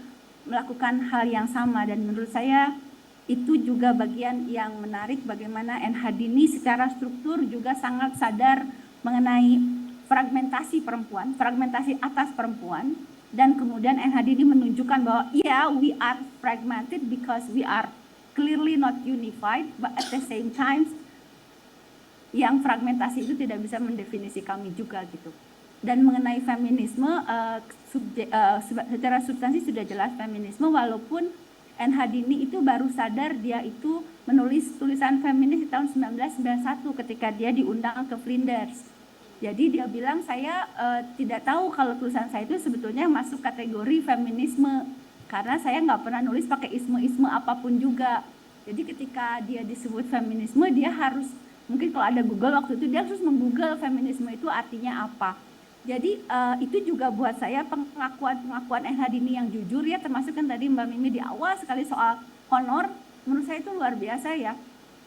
melakukan hal yang sama, dan menurut saya itu juga bagian yang menarik bagaimana N. Hadini secara struktur juga sangat sadar mengenai fragmentasi perempuan, fragmentasi atas perempuan, dan kemudian N. Hadini menunjukkan bahwa we are fragmented because we are clearly not unified, but at the same time yang fragmentasi itu tidak bisa mendefinisi kami juga gitu. Dan mengenai feminisme, secara substansi sudah jelas feminisme, walaupun N. Hadini itu baru sadar dia itu menulis tulisan feminis di tahun 1991 ketika dia diundang ke Flinders. Jadi dia bilang saya tidak tahu kalau tulisan saya itu sebetulnya masuk kategori feminisme, karena saya nggak pernah nulis pakai isme-isme apapun juga. Jadi ketika dia disebut feminisme, dia harus Mungkin kalau ada Google waktu itu dia harus menggoogle feminisme itu artinya apa. Jadi itu juga buat saya pengakuan N. Hadini yang jujur ya, termasuk kan tadi Mbak Mimi di awal sekali soal honor, menurut saya itu luar biasa ya.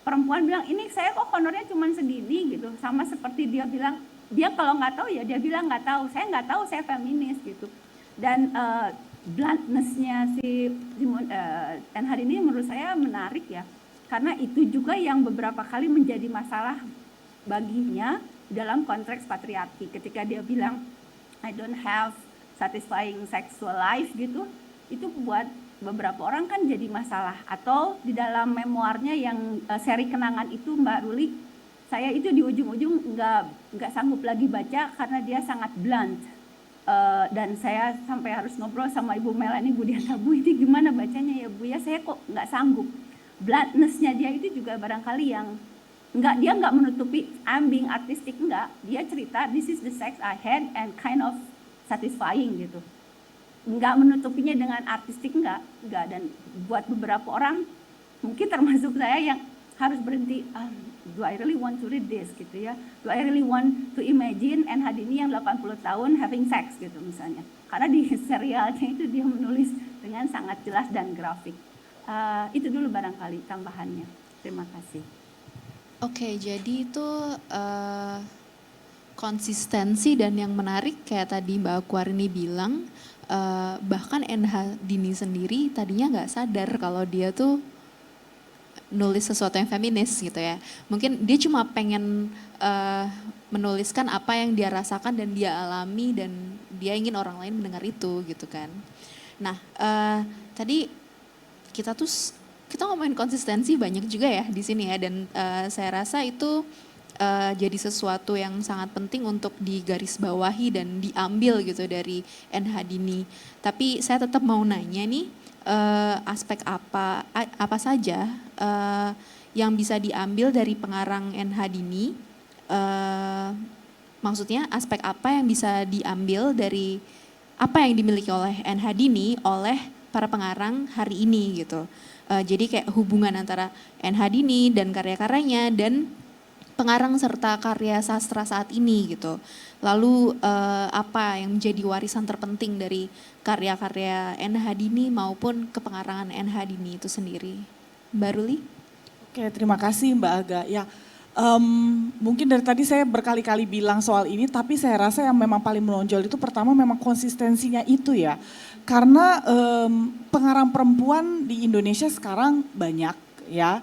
Perempuan bilang ini saya kok honornya cuma segini gitu, sama seperti dia bilang dia kalau nggak tahu ya dia bilang nggak tahu, saya feminis gitu. Dan bluntness-nya si N. Hadini menurut saya menarik ya, karena itu juga yang beberapa kali menjadi masalah baginya dalam konteks patriarki. Ketika dia bilang I don't have satisfying sexual life gitu, itu buat beberapa orang kan jadi masalah. Atau di dalam memoirnya yang seri kenangan itu Mbak Ruli, saya itu di ujung-ujung nggak sanggup lagi baca karena dia sangat blunt. Dan saya sampai harus ngobrol sama Ibu Melani Budianta, Bu ini gimana bacanya ya Bu ya, saya kok nggak sanggup. Bluntness-nya dia itu juga barangkali yang dia nggak menutupi I'm being artistic, enggak. Dia cerita this is the sex I had and kind of satisfying gitu. Nggak menutupinya dengan artistik, enggak. Dan buat beberapa orang mungkin termasuk saya yang harus berhenti, do I really want to read this gitu ya. Do I really want to imagine N. Hadini yang 80 tahun having sex gitu misalnya. Karena di serialnya itu dia menulis dengan sangat jelas dan grafik. Itu dulu barangkali tambahannya. Terima kasih. Oke, jadi itu konsistensi dan yang menarik kayak tadi Mbak Akwarini bilang, bahkan N. Hadini sendiri tadinya nggak sadar kalau dia tuh nulis sesuatu yang feminis gitu ya. Mungkin dia cuma pengen menuliskan apa yang dia rasakan dan dia alami dan dia ingin orang lain mendengar itu gitu kan. Nah, tadi kita ngomongin konsistensi banyak juga ya di sini ya, dan saya rasa itu jadi sesuatu yang sangat penting untuk digarisbawahi dan diambil gitu dari N. Hadini. Tapi saya tetap mau nanya nih, aspek apa saja yang bisa diambil dari pengarang N. Hadini? Maksudnya aspek apa yang bisa diambil dari apa yang dimiliki oleh N. Hadini oleh para pengarang hari ini gitu. Jadi kayak hubungan antara N. Hadini dan karya-karyanya dan pengarang serta karya sastra saat ini gitu. Lalu apa yang menjadi warisan terpenting dari karya-karya N. Hadini maupun kepengarangan N. Hadini itu sendiri. Mbak Ruli? Oke, terima kasih Mbak Aga. Ya, mungkin dari tadi saya berkali-kali bilang soal ini, tapi saya rasa yang memang paling menonjol itu pertama memang konsistensinya itu ya. Karena pengarang perempuan di Indonesia sekarang banyak ya,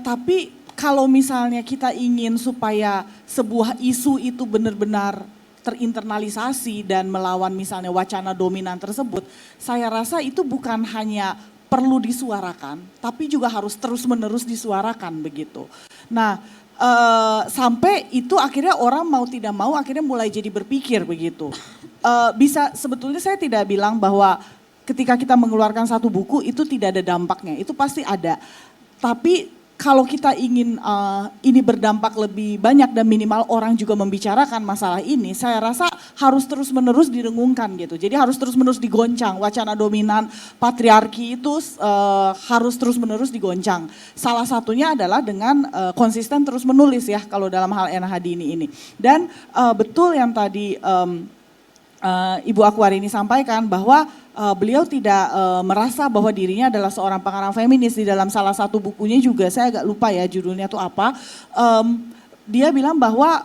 tapi kalau misalnya kita ingin supaya sebuah isu itu benar-benar terinternalisasi dan melawan misalnya wacana dominan tersebut, saya rasa itu bukan hanya perlu disuarakan, tapi juga harus terus-menerus disuarakan begitu. Nah, sampai itu akhirnya orang mau tidak mau akhirnya mulai jadi berpikir begitu. Sebetulnya saya tidak bilang bahwa ketika kita mengeluarkan satu buku itu tidak ada dampaknya, itu pasti ada. Tapi kalau kita ingin ini berdampak lebih banyak dan minimal orang juga membicarakan masalah ini, saya rasa harus terus-menerus direngungkan gitu. Jadi harus terus-menerus digoncang, wacana dominan patriarki itu harus terus-menerus digoncang. Salah satunya adalah dengan konsisten terus menulis ya kalau dalam hal N. Hadini ini. Dan betul yang tadi Ibu Akwarini sampaikan bahwa beliau tidak merasa bahwa dirinya adalah seorang pengarang feminis. Di dalam salah satu bukunya juga, saya agak lupa ya judulnya itu apa, dia bilang bahwa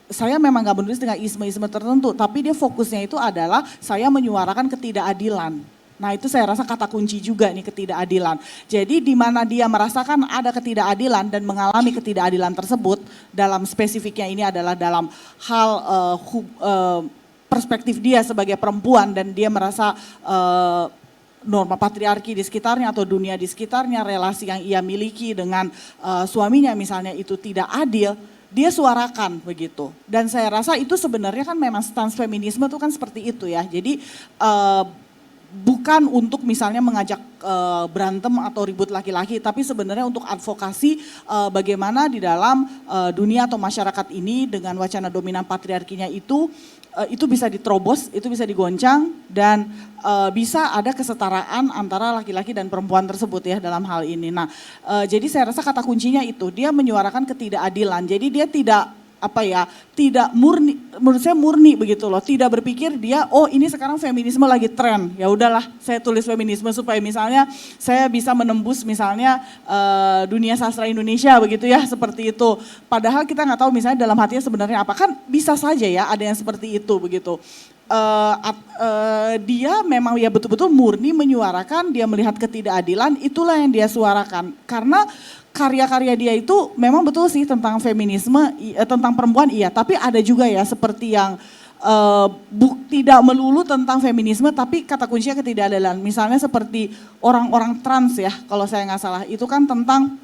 saya memang gak menulis dengan isme-isme tertentu, tapi dia fokusnya itu adalah saya menyuarakan ketidakadilan. Nah itu saya rasa kata kunci juga nih, ketidakadilan. Jadi di mana dia merasakan ada ketidakadilan dan mengalami ketidakadilan tersebut, dalam spesifiknya ini adalah dalam hal perspektif dia sebagai perempuan, dan dia merasa norma patriarki di sekitarnya atau dunia di sekitarnya, relasi yang ia miliki dengan suaminya misalnya itu tidak adil, dia suarakan begitu. Dan saya rasa itu sebenarnya kan memang stance feminisme itu kan seperti itu ya. Jadi bukan untuk misalnya mengajak berantem atau ribut laki-laki, tapi sebenarnya untuk advokasi bagaimana di dalam dunia atau masyarakat ini dengan wacana dominan patriarkinya itu itu bisa diterobos, itu bisa digoncang dan bisa ada kesetaraan antara laki-laki dan perempuan tersebut ya dalam hal ini. Nah, jadi saya rasa kata kuncinya itu dia menyuarakan ketidakadilan. Jadi dia tidak murni, menurut saya murni begitu loh. Tidak berpikir dia, oh ini sekarang feminisme lagi tren. Ya udahlah, saya tulis feminisme supaya misalnya saya bisa menembus misalnya dunia sastra Indonesia begitu ya, seperti itu. Padahal kita nggak tahu misalnya dalam hatinya sebenarnya apa. Kan bisa saja ya ada yang seperti itu begitu. Dia memang ya betul-betul murni menyuarakan, dia melihat ketidakadilan, itulah yang dia suarakan. Karena karya-karya dia itu memang betul sih tentang feminisme, tentang perempuan iya, tapi ada juga ya seperti yang tidak melulu tentang feminisme, tapi kata kuncinya ketidakadilan. Misalnya seperti orang-orang trans ya, kalau saya nggak salah, itu kan tentang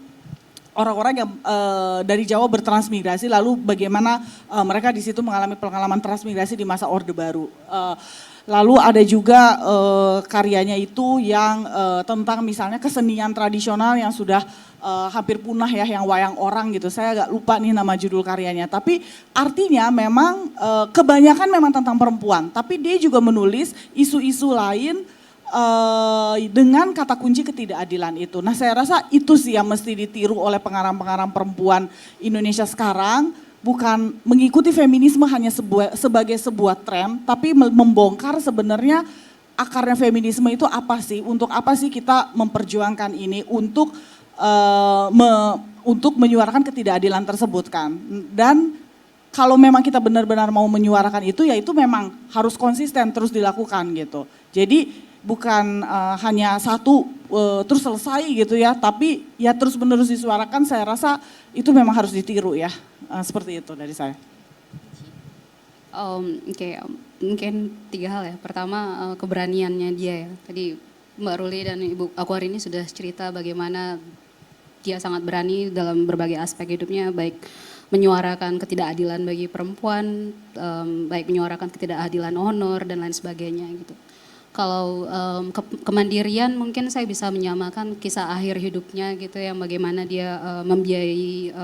orang-orang yang dari Jawa bertransmigrasi, lalu bagaimana mereka di situ mengalami pengalaman transmigrasi di masa Orde Baru. Lalu ada juga karyanya itu yang tentang misalnya kesenian tradisional yang sudah hampir punah ya, yang wayang orang gitu. Saya agak lupa nih nama judul karyanya. Tapi artinya memang kebanyakan memang tentang perempuan. Tapi dia juga menulis isu-isu lain dengan kata kunci ketidakadilan itu. Nah saya rasa itu sih yang mesti ditiru oleh pengarang-pengarang perempuan Indonesia sekarang. Bukan mengikuti feminisme hanya sebagai sebuah tren, tapi membongkar sebenarnya akarnya feminisme itu apa sih, untuk apa sih kita memperjuangkan ini, untuk menyuarakan ketidakadilan tersebut kan. Dan kalau memang kita benar-benar mau menyuarakan itu, ya itu memang harus konsisten terus dilakukan gitu. Jadi bukan hanya satu terus selesai gitu ya, tapi ya terus menerus disuarakan. Saya rasa itu memang harus ditiru ya, seperti itu dari saya. Mungkin 3 hal ya. Pertama keberaniannya dia ya. Tadi Mbak Ruli dan Ibu Aquarini sudah cerita bagaimana dia sangat berani dalam berbagai aspek hidupnya, baik menyuarakan ketidakadilan bagi perempuan, baik menyuarakan ketidakadilan honor dan lain sebagainya gitu. Kalau kemandirian mungkin saya bisa menyamakan kisah akhir hidupnya gitu, yang bagaimana dia membiayai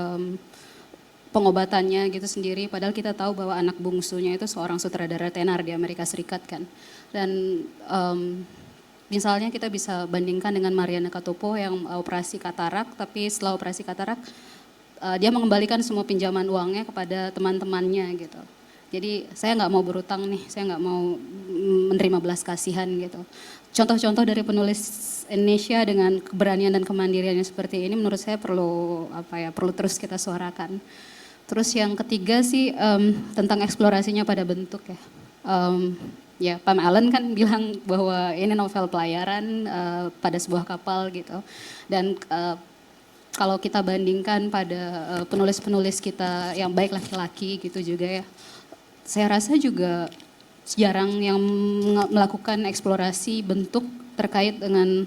pengobatannya gitu sendiri, padahal kita tahu bahwa anak bungsunya itu seorang sutradara tenar di Amerika Serikat kan. Dan misalnya kita bisa bandingkan dengan Mariana Katopo yang operasi katarak, tapi setelah operasi katarak dia mengembalikan semua pinjaman uangnya kepada teman-temannya gitu. Jadi saya nggak mau berutang nih, saya nggak mau menerima belas kasihan gitu. Contoh-contoh dari penulis Indonesia dengan keberanian dan kemandiriannya seperti ini menurut saya perlu terus kita suarakan. Terus yang ketiga sih tentang eksplorasinya pada bentuk ya. Ya Pam Allen kan bilang bahwa ini novel pelayaran pada sebuah kapal gitu. Dan kalau kita bandingkan pada penulis-penulis kita yang baik laki-laki gitu juga ya. Saya rasa juga jarang yang melakukan eksplorasi bentuk terkait dengan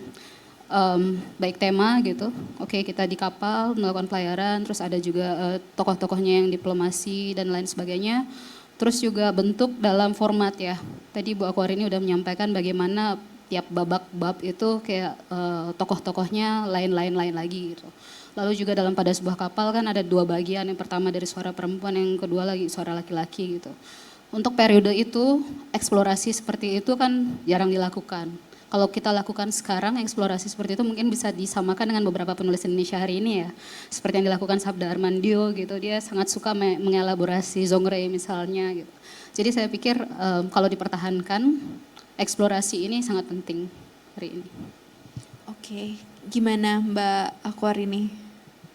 baik tema gitu. Oke, kita di kapal melakukan pelayaran, terus ada juga tokoh-tokohnya yang diplomasi dan lain sebagainya. Terus juga bentuk dalam format ya. Tadi Bu Aquarini udah menyampaikan bagaimana tiap babak bab itu kayak tokoh-tokohnya lain-lain lagi gitu. Lalu juga dalam pada sebuah kapal kan ada 2 bagian, yang pertama dari suara perempuan, yang kedua lagi suara laki-laki gitu. Untuk periode itu, eksplorasi seperti itu kan jarang dilakukan. Kalau kita lakukan sekarang, eksplorasi seperti itu mungkin bisa disamakan dengan beberapa penulis Indonesia hari ini ya. Seperti yang dilakukan Sabda Armandio gitu, dia sangat suka mengelaborasi genre misalnya gitu. Jadi saya pikir kalau dipertahankan, eksplorasi ini sangat penting hari ini. Oke, gimana Mbak Aquarini?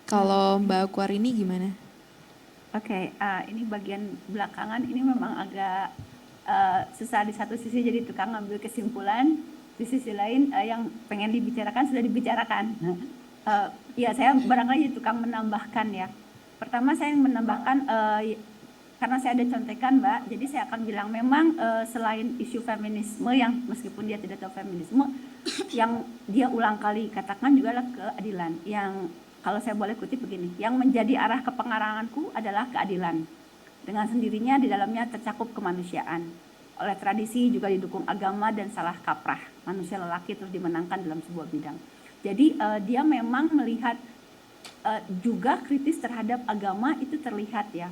Kalau Mbak Aquarini gimana? Oke, ini bagian belakangan ini memang agak susah. Di satu sisi jadi tukang ngambil kesimpulan, di sisi lain yang pengen dibicarakan sudah dibicarakan. Ya saya barangkali tukang menambahkan ya. Pertama saya menambahkan karena saya ada contekan Mbak, jadi saya akan bilang memang selain isu feminisme yang meskipun dia tidak tahu feminisme, yang dia ulang kali katakan juga adalah keadilan. Yang kalau saya boleh kutip begini, yang menjadi arah kepengaranganku adalah keadilan. Dengan sendirinya di dalamnya tercakup kemanusiaan. Oleh tradisi juga didukung agama dan salah kaprah. Manusia lelaki terus dimenangkan dalam sebuah bidang. Jadi dia memang melihat juga kritis terhadap agama itu terlihat ya.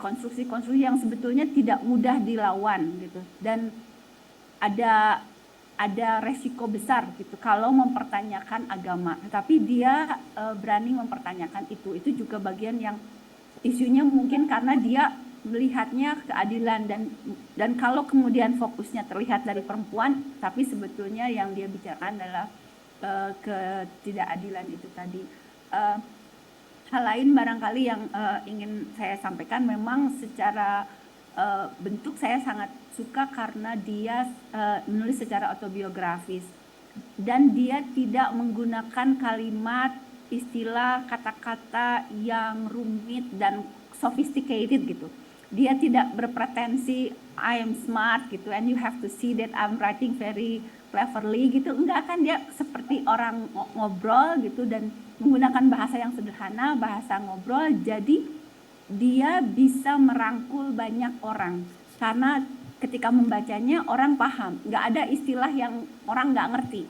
konstruksi-konstruksi yang sebetulnya tidak mudah dilawan gitu, dan ada resiko besar gitu kalau mempertanyakan agama, tetapi dia berani mempertanyakan itu juga bagian yang isunya mungkin karena dia melihatnya keadilan, dan kalau kemudian fokusnya terlihat dari perempuan, tapi sebetulnya yang dia bicarakan adalah ketidakadilan itu tadi. Hal lain barangkali yang ingin saya sampaikan, memang secara bentuk saya sangat suka karena dia menulis secara autobiografis dan dia tidak menggunakan kalimat, istilah, kata-kata yang rumit dan sophisticated gitu. Dia tidak berpretensi I am smart gitu, and you have to see that I'm writing very cleverly gitu. Enggak, kan dia seperti orang ngobrol gitu dan menggunakan bahasa yang sederhana, bahasa ngobrol, jadi dia bisa merangkul banyak orang karena ketika membacanya orang paham, nggak ada istilah yang orang nggak ngerti,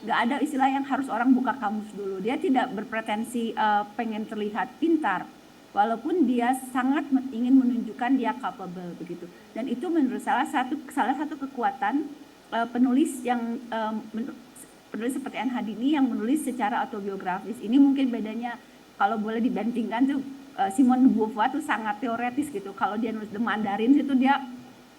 nggak ada istilah yang harus orang buka kamus dulu. Dia tidak berpretensi pengen terlihat pintar, walaupun dia sangat ingin menunjukkan dia capable begitu. Dan itu menurut salah satu kekuatan penulis yang penulis seperti N. Hadini yang menulis secara autobiografis. Ini mungkin bedanya kalau boleh dibandingkan tuh Simone de Beauvoir tuh sangat teoretis gitu. Kalau dia nulis The Mandarin itu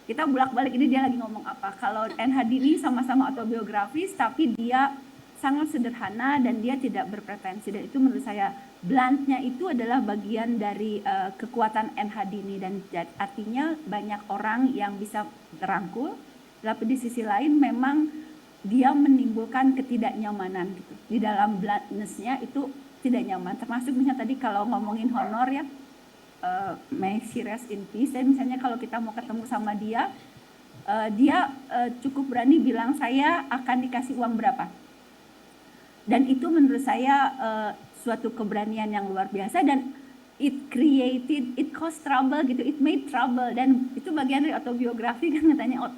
kita bolak-balik ini dia lagi ngomong apa. Kalau N. Hadini sama-sama autobiografis tapi dia sangat sederhana dan dia tidak berpretensi, dan itu menurut saya bluntnya itu adalah bagian dari kekuatan N. Hadini, dan artinya banyak orang yang bisa terangkul. Tapi di sisi lain memang dia menimbulkan ketidaknyamanan gitu. Di dalam bluntness-nya itu tidak nyaman. Termasuk misalnya tadi kalau ngomongin honor ya, may she rest in peace. Dan misalnya kalau kita mau ketemu sama dia, dia cukup berani bilang saya akan dikasih uang berapa. Dan itu menurut saya suatu keberanian yang luar biasa, dan it caused trouble gitu, it made trouble, dan itu bagian dari autobiografi kan katanya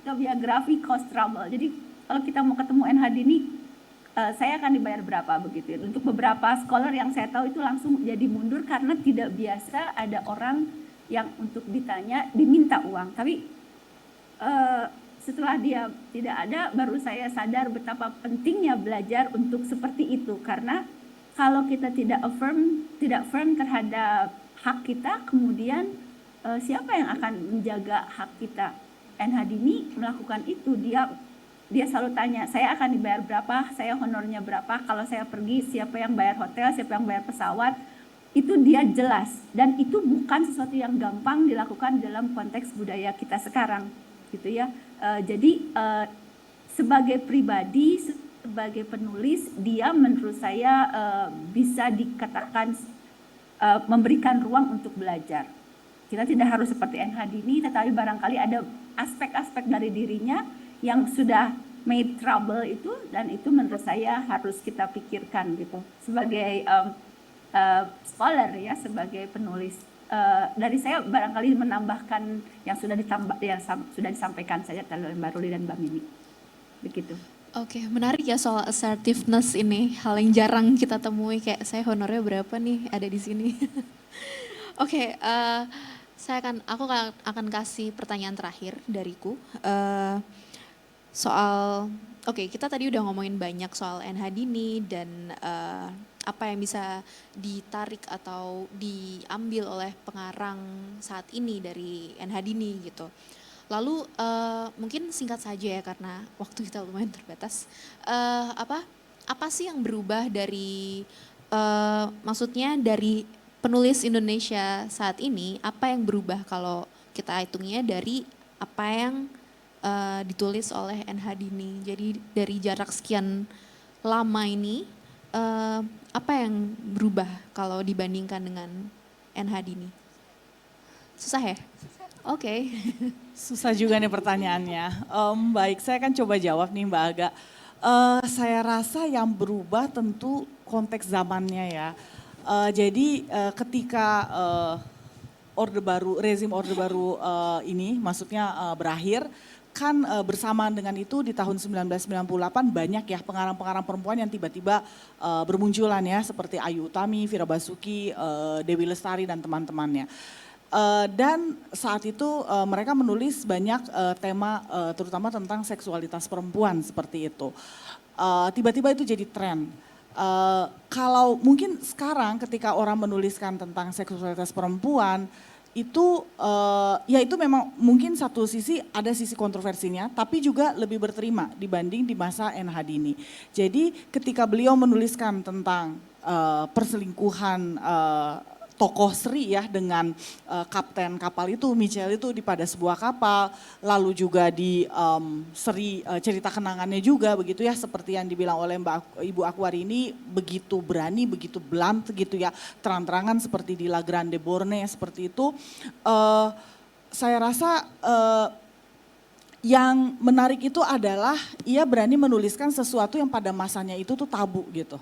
autobiografi caused trouble. Jadi kalau kita mau ketemu N. Hadini, saya akan dibayar berapa begitu. Untuk beberapa scholar yang saya tahu itu langsung jadi mundur karena tidak biasa ada orang yang untuk ditanya diminta uang. Tapi setelah dia tidak ada, baru saya sadar betapa pentingnya belajar untuk seperti itu. Karena kalau kita tidak firm terhadap hak kita, kemudian siapa yang akan menjaga hak kita? N. Hadini melakukan itu. Dia selalu tanya, saya akan dibayar berapa, saya honornya berapa, kalau saya pergi siapa yang bayar hotel, siapa yang bayar pesawat. Itu dia jelas, dan itu bukan sesuatu yang gampang dilakukan dalam konteks budaya kita sekarang gitu ya. Jadi sebagai pribadi, sebagai penulis, dia menurut saya bisa dikatakan memberikan ruang untuk belajar. Kita tidak harus seperti N. Hadini, tetapi barangkali ada aspek-aspek dari dirinya yang sudah made trouble itu, dan itu menurut saya harus kita pikirkan gitu sebagai scholar ya, sebagai penulis. Dari saya barangkali menambahkan yang sudah disampaikan saja oleh Mbak Ruli dan Mbak Mimi begitu. Oke, menarik ya soal assertiveness ini, hal yang jarang kita temui. Kayak saya honornya berapa nih ada di sini. Oke, aku akan kasih pertanyaan terakhir dariku. Kita tadi udah ngomongin banyak soal N. Hadini dan apa yang bisa ditarik atau diambil oleh pengarang saat ini dari N. Hadini gitu. Lalu mungkin singkat saja ya karena waktu kita lumayan terbatas. Apa sih yang berubah dari maksudnya dari penulis Indonesia saat ini, apa yang berubah kalau kita hitungnya dari apa yang ditulis oleh N. Hadini. Jadi dari jarak sekian lama ini, apa yang berubah kalau dibandingkan dengan N. Hadini? Susah ya? Oke. Susah juga nih pertanyaannya. Baik, saya akan coba jawab nih Mbak Aga. Saya rasa yang berubah tentu konteks zamannya ya. Jadi ketika rezim Orde Baru ini maksudnya berakhir, kan bersamaan dengan itu di tahun 1998 banyak ya pengarang-pengarang perempuan yang tiba-tiba bermunculan ya, seperti Ayu Utami, Vira Basuki, Dewi Lestari dan teman-temannya. Dan saat itu mereka menulis banyak tema terutama tentang seksualitas perempuan seperti itu. Tiba-tiba itu jadi tren. Kalau mungkin sekarang ketika orang menuliskan tentang seksualitas perempuan itu ya itu memang mungkin satu sisi ada sisi kontroversinya, tapi juga lebih berterima dibanding di masa N. Hadini. Jadi ketika beliau menuliskan tentang perselingkuhan tokoh Sri ya dengan kapten kapal itu, Michelle itu di pada sebuah kapal, lalu juga di Sri cerita kenangannya juga begitu ya, seperti yang dibilang oleh Ibu Akwarini, begitu berani, begitu blunt gitu ya, terang-terangan seperti di La Grande Borne seperti itu. Saya rasa yang menarik itu adalah ia berani menuliskan sesuatu yang pada masanya itu tuh tabu gitu.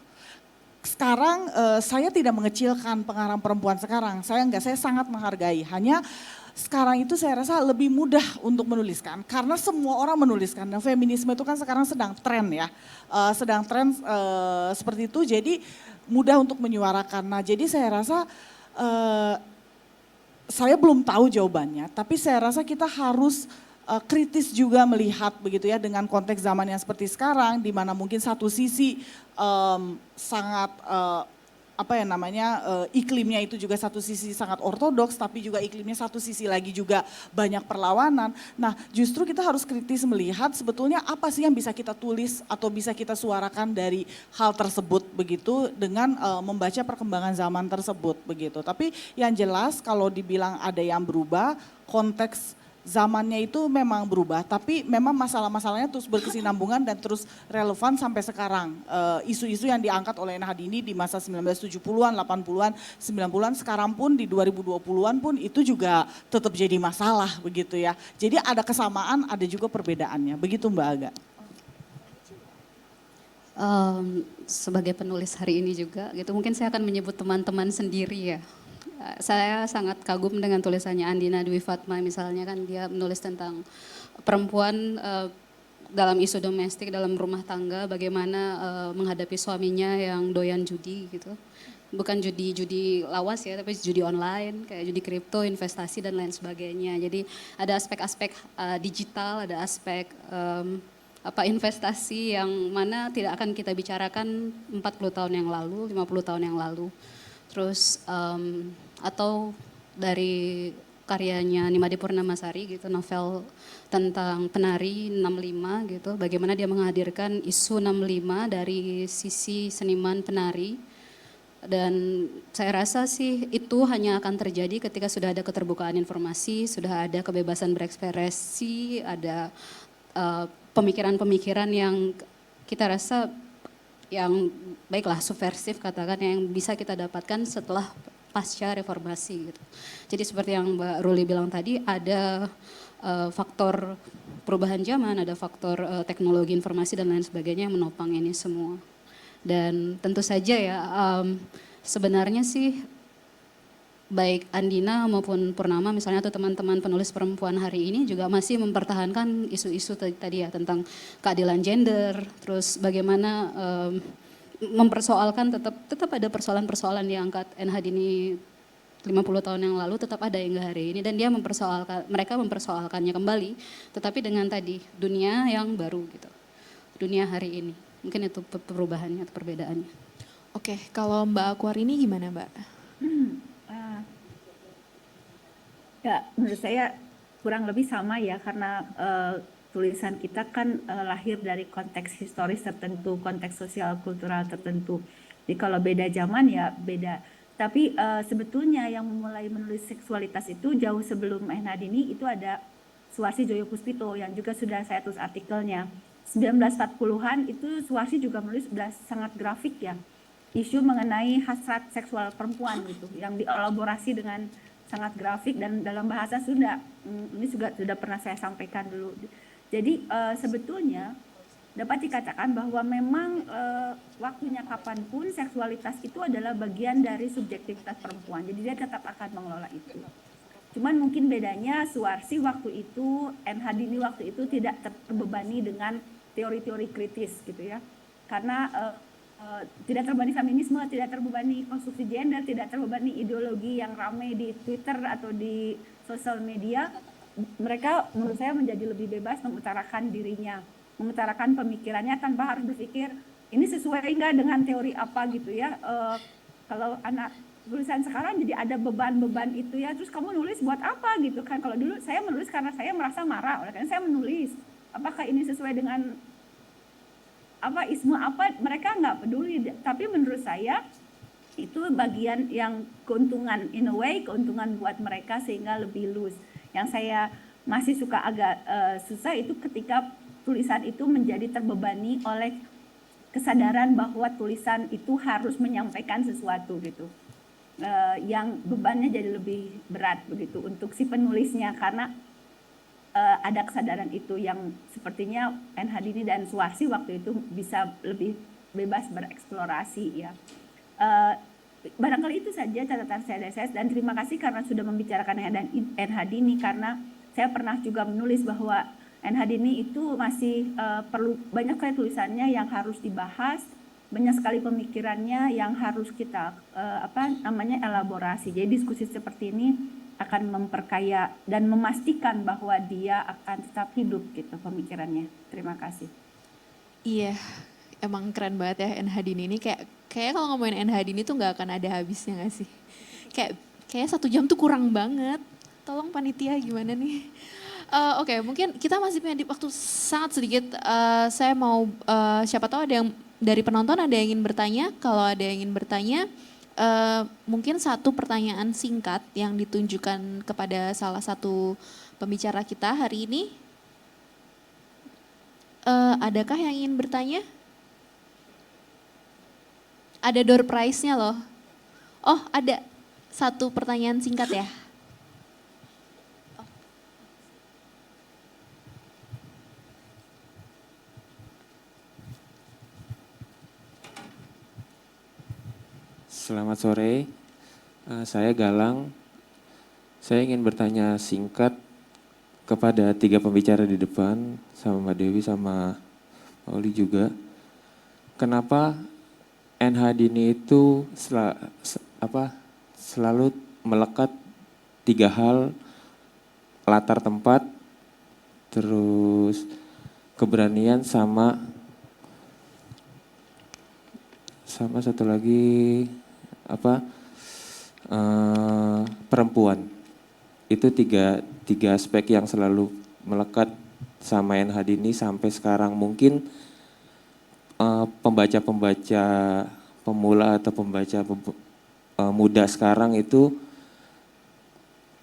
Sekarang saya tidak mengecilkan pengarang perempuan sekarang, saya sangat menghargai. Hanya sekarang itu saya rasa lebih mudah untuk menuliskan karena semua orang menuliskan, dan feminisme itu kan sekarang sedang tren ya, sedang tren seperti itu, jadi mudah untuk menyuarakan. Nah jadi saya rasa saya belum tahu jawabannya, tapi saya rasa kita harus kritis juga melihat begitu ya dengan konteks zaman yang seperti sekarang, di mana mungkin satu sisi sangat iklimnya itu juga satu sisi sangat ortodoks, tapi juga iklimnya satu sisi lagi juga banyak perlawanan. Nah justru kita harus kritis melihat sebetulnya apa sih yang bisa kita tulis atau bisa kita suarakan dari hal tersebut begitu, dengan membaca perkembangan zaman tersebut begitu. Tapi yang jelas kalau dibilang ada yang berubah, konteks zamannya itu memang berubah, tapi memang masalah-masalahnya terus berkesinambungan dan terus relevan sampai sekarang. Isu-isu yang diangkat oleh N. Hadini di masa 1970-an, 80-an, 90-an, sekarang pun di 2020-an pun itu juga tetap jadi masalah begitu ya. Jadi ada kesamaan, ada juga perbedaannya. Begitu Mbak Aga. Sebagai penulis hari ini juga gitu, mungkin saya akan menyebut teman-teman sendiri ya. Saya sangat kagum dengan tulisannya Andina Dwi Fatma, misalnya kan dia menulis tentang perempuan dalam isu domestik, dalam rumah tangga, bagaimana menghadapi suaminya yang doyan judi gitu. Bukan judi lawas ya, tapi judi online, kayak judi kripto, investasi dan lain sebagainya. Jadi ada aspek-aspek digital, ada aspek investasi yang mana tidak akan kita bicarakan 40 tahun yang lalu, 50 tahun yang lalu. Terus atau dari karyanya Nimade Purnamasari gitu, novel tentang penari 65 gitu, bagaimana dia menghadirkan isu 65 dari sisi seniman penari. Dan saya rasa sih itu hanya akan terjadi ketika sudah ada keterbukaan informasi, sudah ada kebebasan berekspresi, ada pemikiran-pemikiran yang kita rasa yang baiklah subversif katakan, yang bisa kita dapatkan setelah pasca reformasi gitu. Jadi seperti yang Mbak Ruli bilang tadi, ada faktor perubahan zaman, ada faktor teknologi informasi dan lain sebagainya yang menopang ini semua. Dan tentu saja ya sebenarnya sih baik Andina maupun Purnama misalnya atau teman-teman penulis perempuan hari ini juga masih mempertahankan isu-isu tadi ya tentang keadilan gender, terus bagaimana mempersoalkan tetap ada persoalan-persoalan diangkat N. Hadini 50 tahun yang lalu, tetap ada hingga hari ini, dan dia mereka mempersoalkannya kembali, tetapi dengan tadi dunia yang baru gitu, dunia hari ini. Mungkin itu perubahannya atau perbedaannya. Oke, kalau Mbak Akwarini gimana Mbak? Ya, menurut saya kurang lebih sama ya, karena tulisan kita kan lahir dari konteks historis tertentu, konteks sosial kultural tertentu. Jadi kalau beda zaman ya beda. Tapi sebetulnya yang mulai menulis seksualitas itu jauh sebelum N. Hadini itu ada Suwarsi Joyo Puspito yang juga sudah saya tulis artikelnya. 1940-an itu Suwarsi juga menulis sudah sangat grafik ya. Isu mengenai hasrat seksual perempuan gitu yang dielaborasi dengan sangat grafik dan dalam bahasa Sunda. Ini juga sudah pernah saya sampaikan dulu. Jadi sebetulnya dapat dikatakan bahwa memang waktunya kapanpun seksualitas itu adalah bagian dari subjektivitas perempuan. Jadi dia tetap akan mengelola itu. Cuman mungkin bedanya Suwarsi waktu itu, Hadini waktu itu tidak terbebani dengan teori-teori kritis gitu ya. Karena tidak terbebani feminisme, tidak terbebani konstruksi gender, tidak terbebani ideologi yang ramai di Twitter atau di sosial media. Mereka menurut saya menjadi lebih bebas mengutarakan dirinya, mengutarakan pemikirannya tanpa harus berpikir ini sesuai enggak dengan teori apa gitu ya. Kalau anak tulisan sekarang jadi ada beban-beban itu ya, terus kamu nulis buat apa gitu kan. Kalau dulu saya menulis karena saya merasa marah, oleh karena saya menulis. Apakah ini sesuai dengan apa isme apa, mereka nggak peduli. Tapi menurut saya itu bagian yang keuntungan, in a way keuntungan buat mereka sehingga lebih loose. Yang saya masih suka agak susah itu ketika tulisan itu menjadi terbebani oleh kesadaran bahwa tulisan itu harus menyampaikan sesuatu gitu. Yang bebannya jadi lebih berat begitu untuk si penulisnya, karena ada kesadaran itu yang sepertinya Hadini dan Suwarsi waktu itu bisa lebih bebas bereksplorasi ya. Barangkali itu saja catatan saya dari saya, dan terima kasih karena sudah membicarakan Hadini, karena saya pernah juga menulis bahwa Hadini itu masih perlu banyak sekali tulisannya yang harus dibahas, banyak sekali pemikirannya yang harus kita elaborasi. Jadi diskusi seperti ini akan memperkaya dan memastikan bahwa dia akan tetap hidup gitu pemikirannya. Terima kasih. Iya, emang keren banget ya Hadini ini, kayak kalau ngomongin Hadini tuh nggak akan ada habisnya nggak sih? Kayak 1 jam tuh kurang banget. Tolong panitia gimana nih? Oke, mungkin kita masih punya waktu sangat sedikit. Saya mau siapa tahu ada yang dari penonton ada yang ingin bertanya. Kalau ada yang ingin bertanya, mungkin satu pertanyaan singkat yang ditunjukkan kepada salah satu pembicara kita hari ini. Adakah yang ingin bertanya? Ada door prize-nya loh. Oh, ada satu pertanyaan singkat ya. Selamat sore, saya Galang. Saya ingin bertanya singkat kepada 3 pembicara di depan, sama Mbak Dewi sama Pak Oli juga. Kenapa Hadini itu selalu melekat 3 hal, latar tempat, terus keberanian sama satu lagi perempuan. Itu tiga aspek yang selalu melekat sama Hadini sampai sekarang. Mungkin pembaca-pembaca pemula atau pembaca muda sekarang itu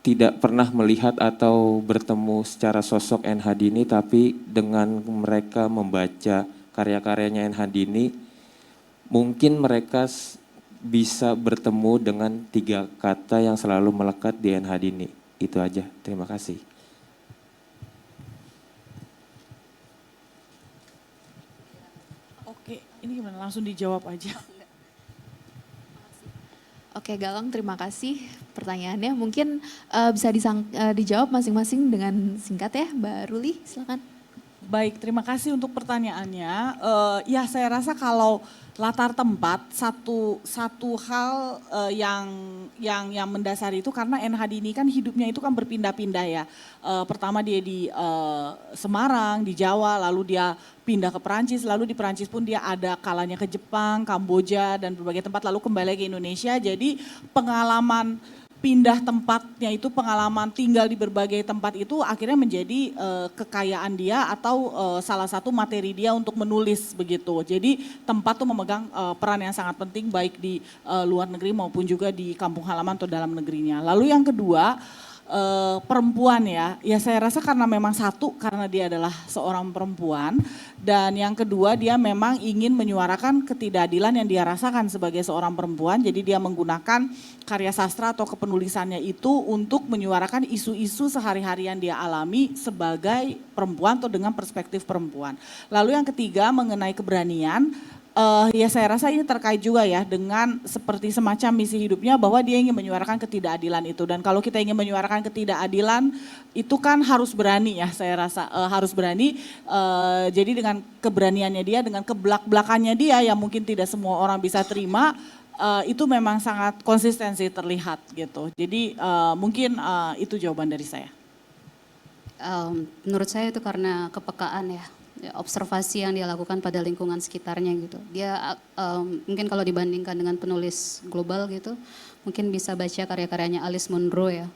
tidak pernah melihat atau bertemu secara sosok Hadini, tapi dengan mereka membaca karya-karyanya Hadini, mungkin mereka bisa bertemu dengan 3 kata yang selalu melekat di Hadini. Itu aja, terima kasih. Oke, ini gimana? Langsung dijawab aja. Oke Galang, terima kasih pertanyaannya. Mungkin bisa dijawab masing-masing dengan singkat ya, Mbak Ruli, silakan. Baik, terima kasih untuk pertanyaannya. Ya, saya rasa kalau latar tempat satu hal yang mendasari itu karena Hadini kan hidupnya itu kan berpindah-pindah ya. Pertama dia di Semarang, di Jawa, lalu dia pindah ke Perancis, lalu di Perancis pun dia ada kalanya ke Jepang, Kamboja dan berbagai tempat, lalu kembali ke Indonesia. Jadi pengalaman pindah tempatnya itu, pengalaman tinggal di berbagai tempat itu akhirnya menjadi kekayaan dia atau salah satu materi dia untuk menulis begitu. Jadi tempat tuh memegang peran yang sangat penting baik di luar negeri maupun juga di kampung halaman atau dalam negerinya. Lalu yang kedua, perempuan ya saya rasa karena memang satu karena dia adalah seorang perempuan, dan yang kedua dia memang ingin menyuarakan ketidakadilan yang dia rasakan sebagai seorang perempuan. Jadi dia menggunakan karya sastra atau kepenulisannya itu untuk menyuarakan isu-isu sehari-hari yang dia alami sebagai perempuan atau dengan perspektif perempuan. Lalu yang ketiga mengenai keberanian. Ya saya rasa ini terkait juga ya dengan seperti semacam misi hidupnya bahwa dia ingin menyuarakan ketidakadilan itu. Dan kalau kita ingin menyuarakan ketidakadilan itu kan harus berani ya, saya rasa harus berani. Jadi dengan keberaniannya dia, dengan kebelak-belakannya dia yang mungkin tidak semua orang bisa terima, itu memang sangat konsistensi terlihat gitu. Jadi mungkin itu jawaban dari saya. Menurut saya itu karena kepekaan ya, observasi yang dia lakukan pada lingkungan sekitarnya gitu. Dia mungkin kalau dibandingkan dengan penulis global gitu, mungkin bisa baca karya-karyanya Alice Munro ya.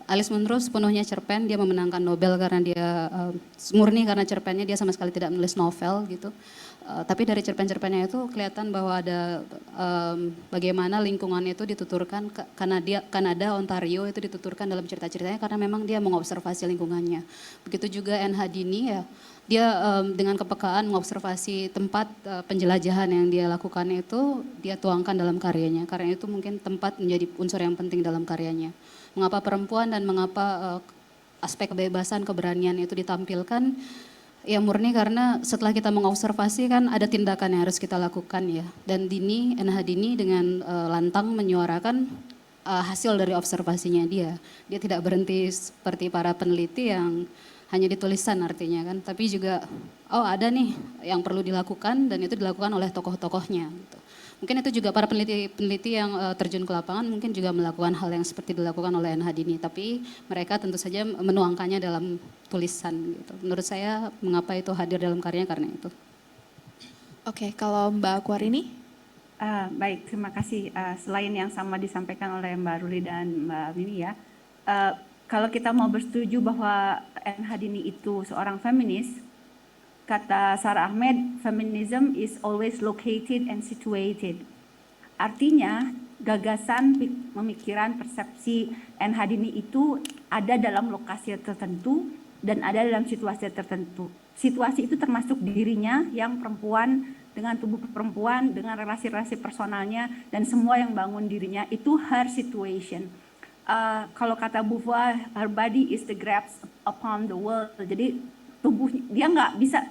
Alice Munro sepenuhnya cerpen, dia memenangkan Nobel karena dia murni karena cerpennya, dia sama sekali tidak menulis novel gitu. Tapi dari cerpen-cerpennya itu kelihatan bahwa ada bagaimana lingkungan itu dituturkan, Kanada, Ontario itu dituturkan dalam cerita-ceritanya karena memang dia mengobservasi lingkungannya. Begitu juga N.H. Dini ya, dia dengan kepekaan mengobservasi tempat penjelajahan yang dia lakukan itu, dia tuangkan dalam karyanya. Karena itu mungkin tempat menjadi unsur yang penting dalam karyanya. Mengapa perempuan dan mengapa aspek kebebasan, keberanian itu ditampilkan, ya murni karena setelah kita mengobservasi kan ada tindakan yang harus kita lakukan ya. Dan N.H. Dini dengan lantang menyuarakan hasil dari observasinya dia. Dia tidak berhenti seperti para peneliti yang hanya ditulisan artinya kan. Tapi juga ada nih yang perlu dilakukan dan itu dilakukan oleh tokoh-tokohnya gitu. Mungkin itu juga para peneliti yang terjun ke lapangan mungkin juga melakukan hal yang seperti dilakukan oleh N.H. Dini. Tapi mereka tentu saja menuangkannya dalam tulisan gitu. Menurut saya mengapa itu hadir dalam karyanya karena itu. Oke, kalau Mbak Akwarini? Baik, terima kasih. Selain yang sama disampaikan oleh Mbak Ruli dan Mbak Mimi ya, kalau kita mau bersetuju bahwa N.H. Dini itu seorang feminis, kata Sarah Ahmed, feminism is always located and situated. Artinya gagasan, pemikiran, persepsi N.H. Dini itu ada dalam lokasi tertentu dan ada dalam situasi tertentu. Situasi itu termasuk dirinya yang perempuan, dengan tubuh perempuan, dengan relasi-relasi personalnya, dan semua yang bangun dirinya, itu her situation. Kalau kata Beauvoir, her body is the grasp upon the world. Jadi tubuh dia nggak bisa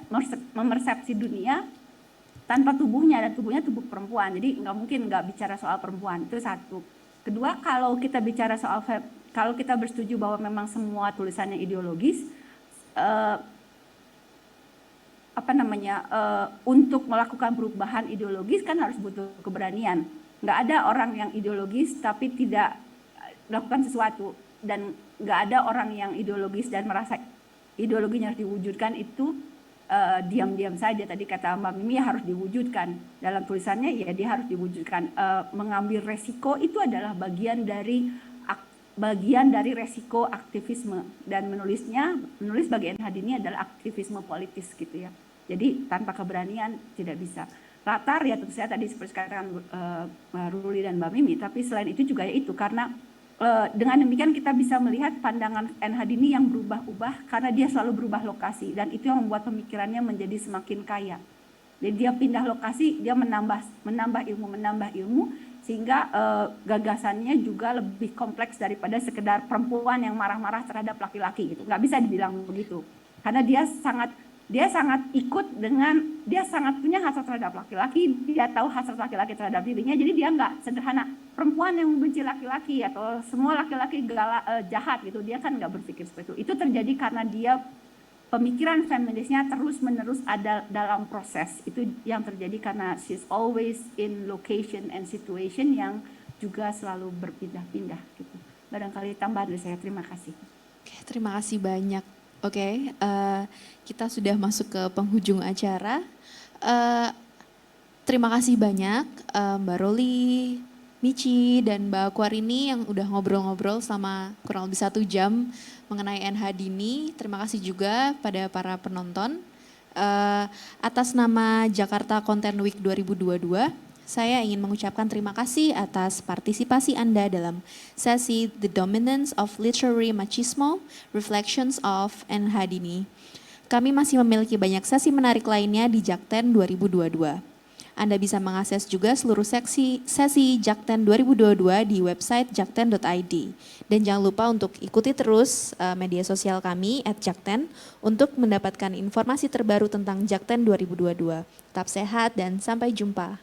memersepsi dunia tanpa tubuhnya, dan tubuhnya tubuh perempuan. Jadi nggak mungkin nggak bicara soal perempuan. Itu satu. Kedua, kalau kita bicara soal kalau kita bersetuju bahwa memang semua tulisannya ideologis, untuk melakukan perubahan ideologis kan harus butuh keberanian. Nggak ada orang yang ideologis tapi tidak melakukan sesuatu, dan nggak ada orang yang ideologis dan merasa ideologinya harus diwujudkan itu diam-diam saja. Tadi kata Mbak Mimi harus diwujudkan dalam tulisannya, ya dia harus diwujudkan. Mengambil resiko itu adalah bagian dari resiko aktivisme, dan menulis bagi N.H. Dini adalah aktivisme politis gitu ya. Jadi tanpa keberanian tidak bisa. Latar ya tentu saja tadi seperti katakan Mbak Ruli dan Mbak Mimi, tapi selain itu juga itu karena dengan demikian kita bisa melihat pandangan N.H. Dini yang berubah-ubah karena dia selalu berubah lokasi, dan itu yang membuat pemikirannya menjadi semakin kaya. Jadi dia pindah lokasi, dia menambah ilmu, sehingga gagasannya juga lebih kompleks daripada sekedar perempuan yang marah-marah terhadap laki-laki gitu. Nggak bisa dibilang begitu, karena dia sangat punya hasrat terhadap laki-laki, dia tahu hasrat laki-laki terhadap dirinya, jadi dia nggak sederhana perempuan yang membenci laki-laki atau semua laki-laki jahat gitu, dia kan nggak berpikir seperti itu. Itu terjadi karena dia pemikiran feminisnya terus-menerus ada dalam proses. Itu yang terjadi karena she's always in location and situation yang juga selalu berpindah-pindah gitu. Barangkali tambahan dari saya, terima kasih. Oke, terima kasih banyak. Oke, kita sudah masuk ke penghujung acara. Terima kasih banyak Mbak Roli, Michi, dan Mbak Akwarini yang udah ngobrol-ngobrol selama kurang lebih 1 jam mengenai N.H. Dini. Terima kasih juga pada para penonton. Atas nama Jakarta Content Week 2022, saya ingin mengucapkan terima kasih atas partisipasi Anda dalam sesi The Dominance of Literary Machismo, Reflections of N.H. Dini. Kami masih memiliki banyak sesi menarik lainnya di Jakten 2022. Anda bisa mengakses juga seluruh sesi Jakten 2022 di website jakten.id. Dan jangan lupa untuk ikuti terus media sosial kami @jakten untuk mendapatkan informasi terbaru tentang Jakten 2022. Tetap sehat dan sampai jumpa.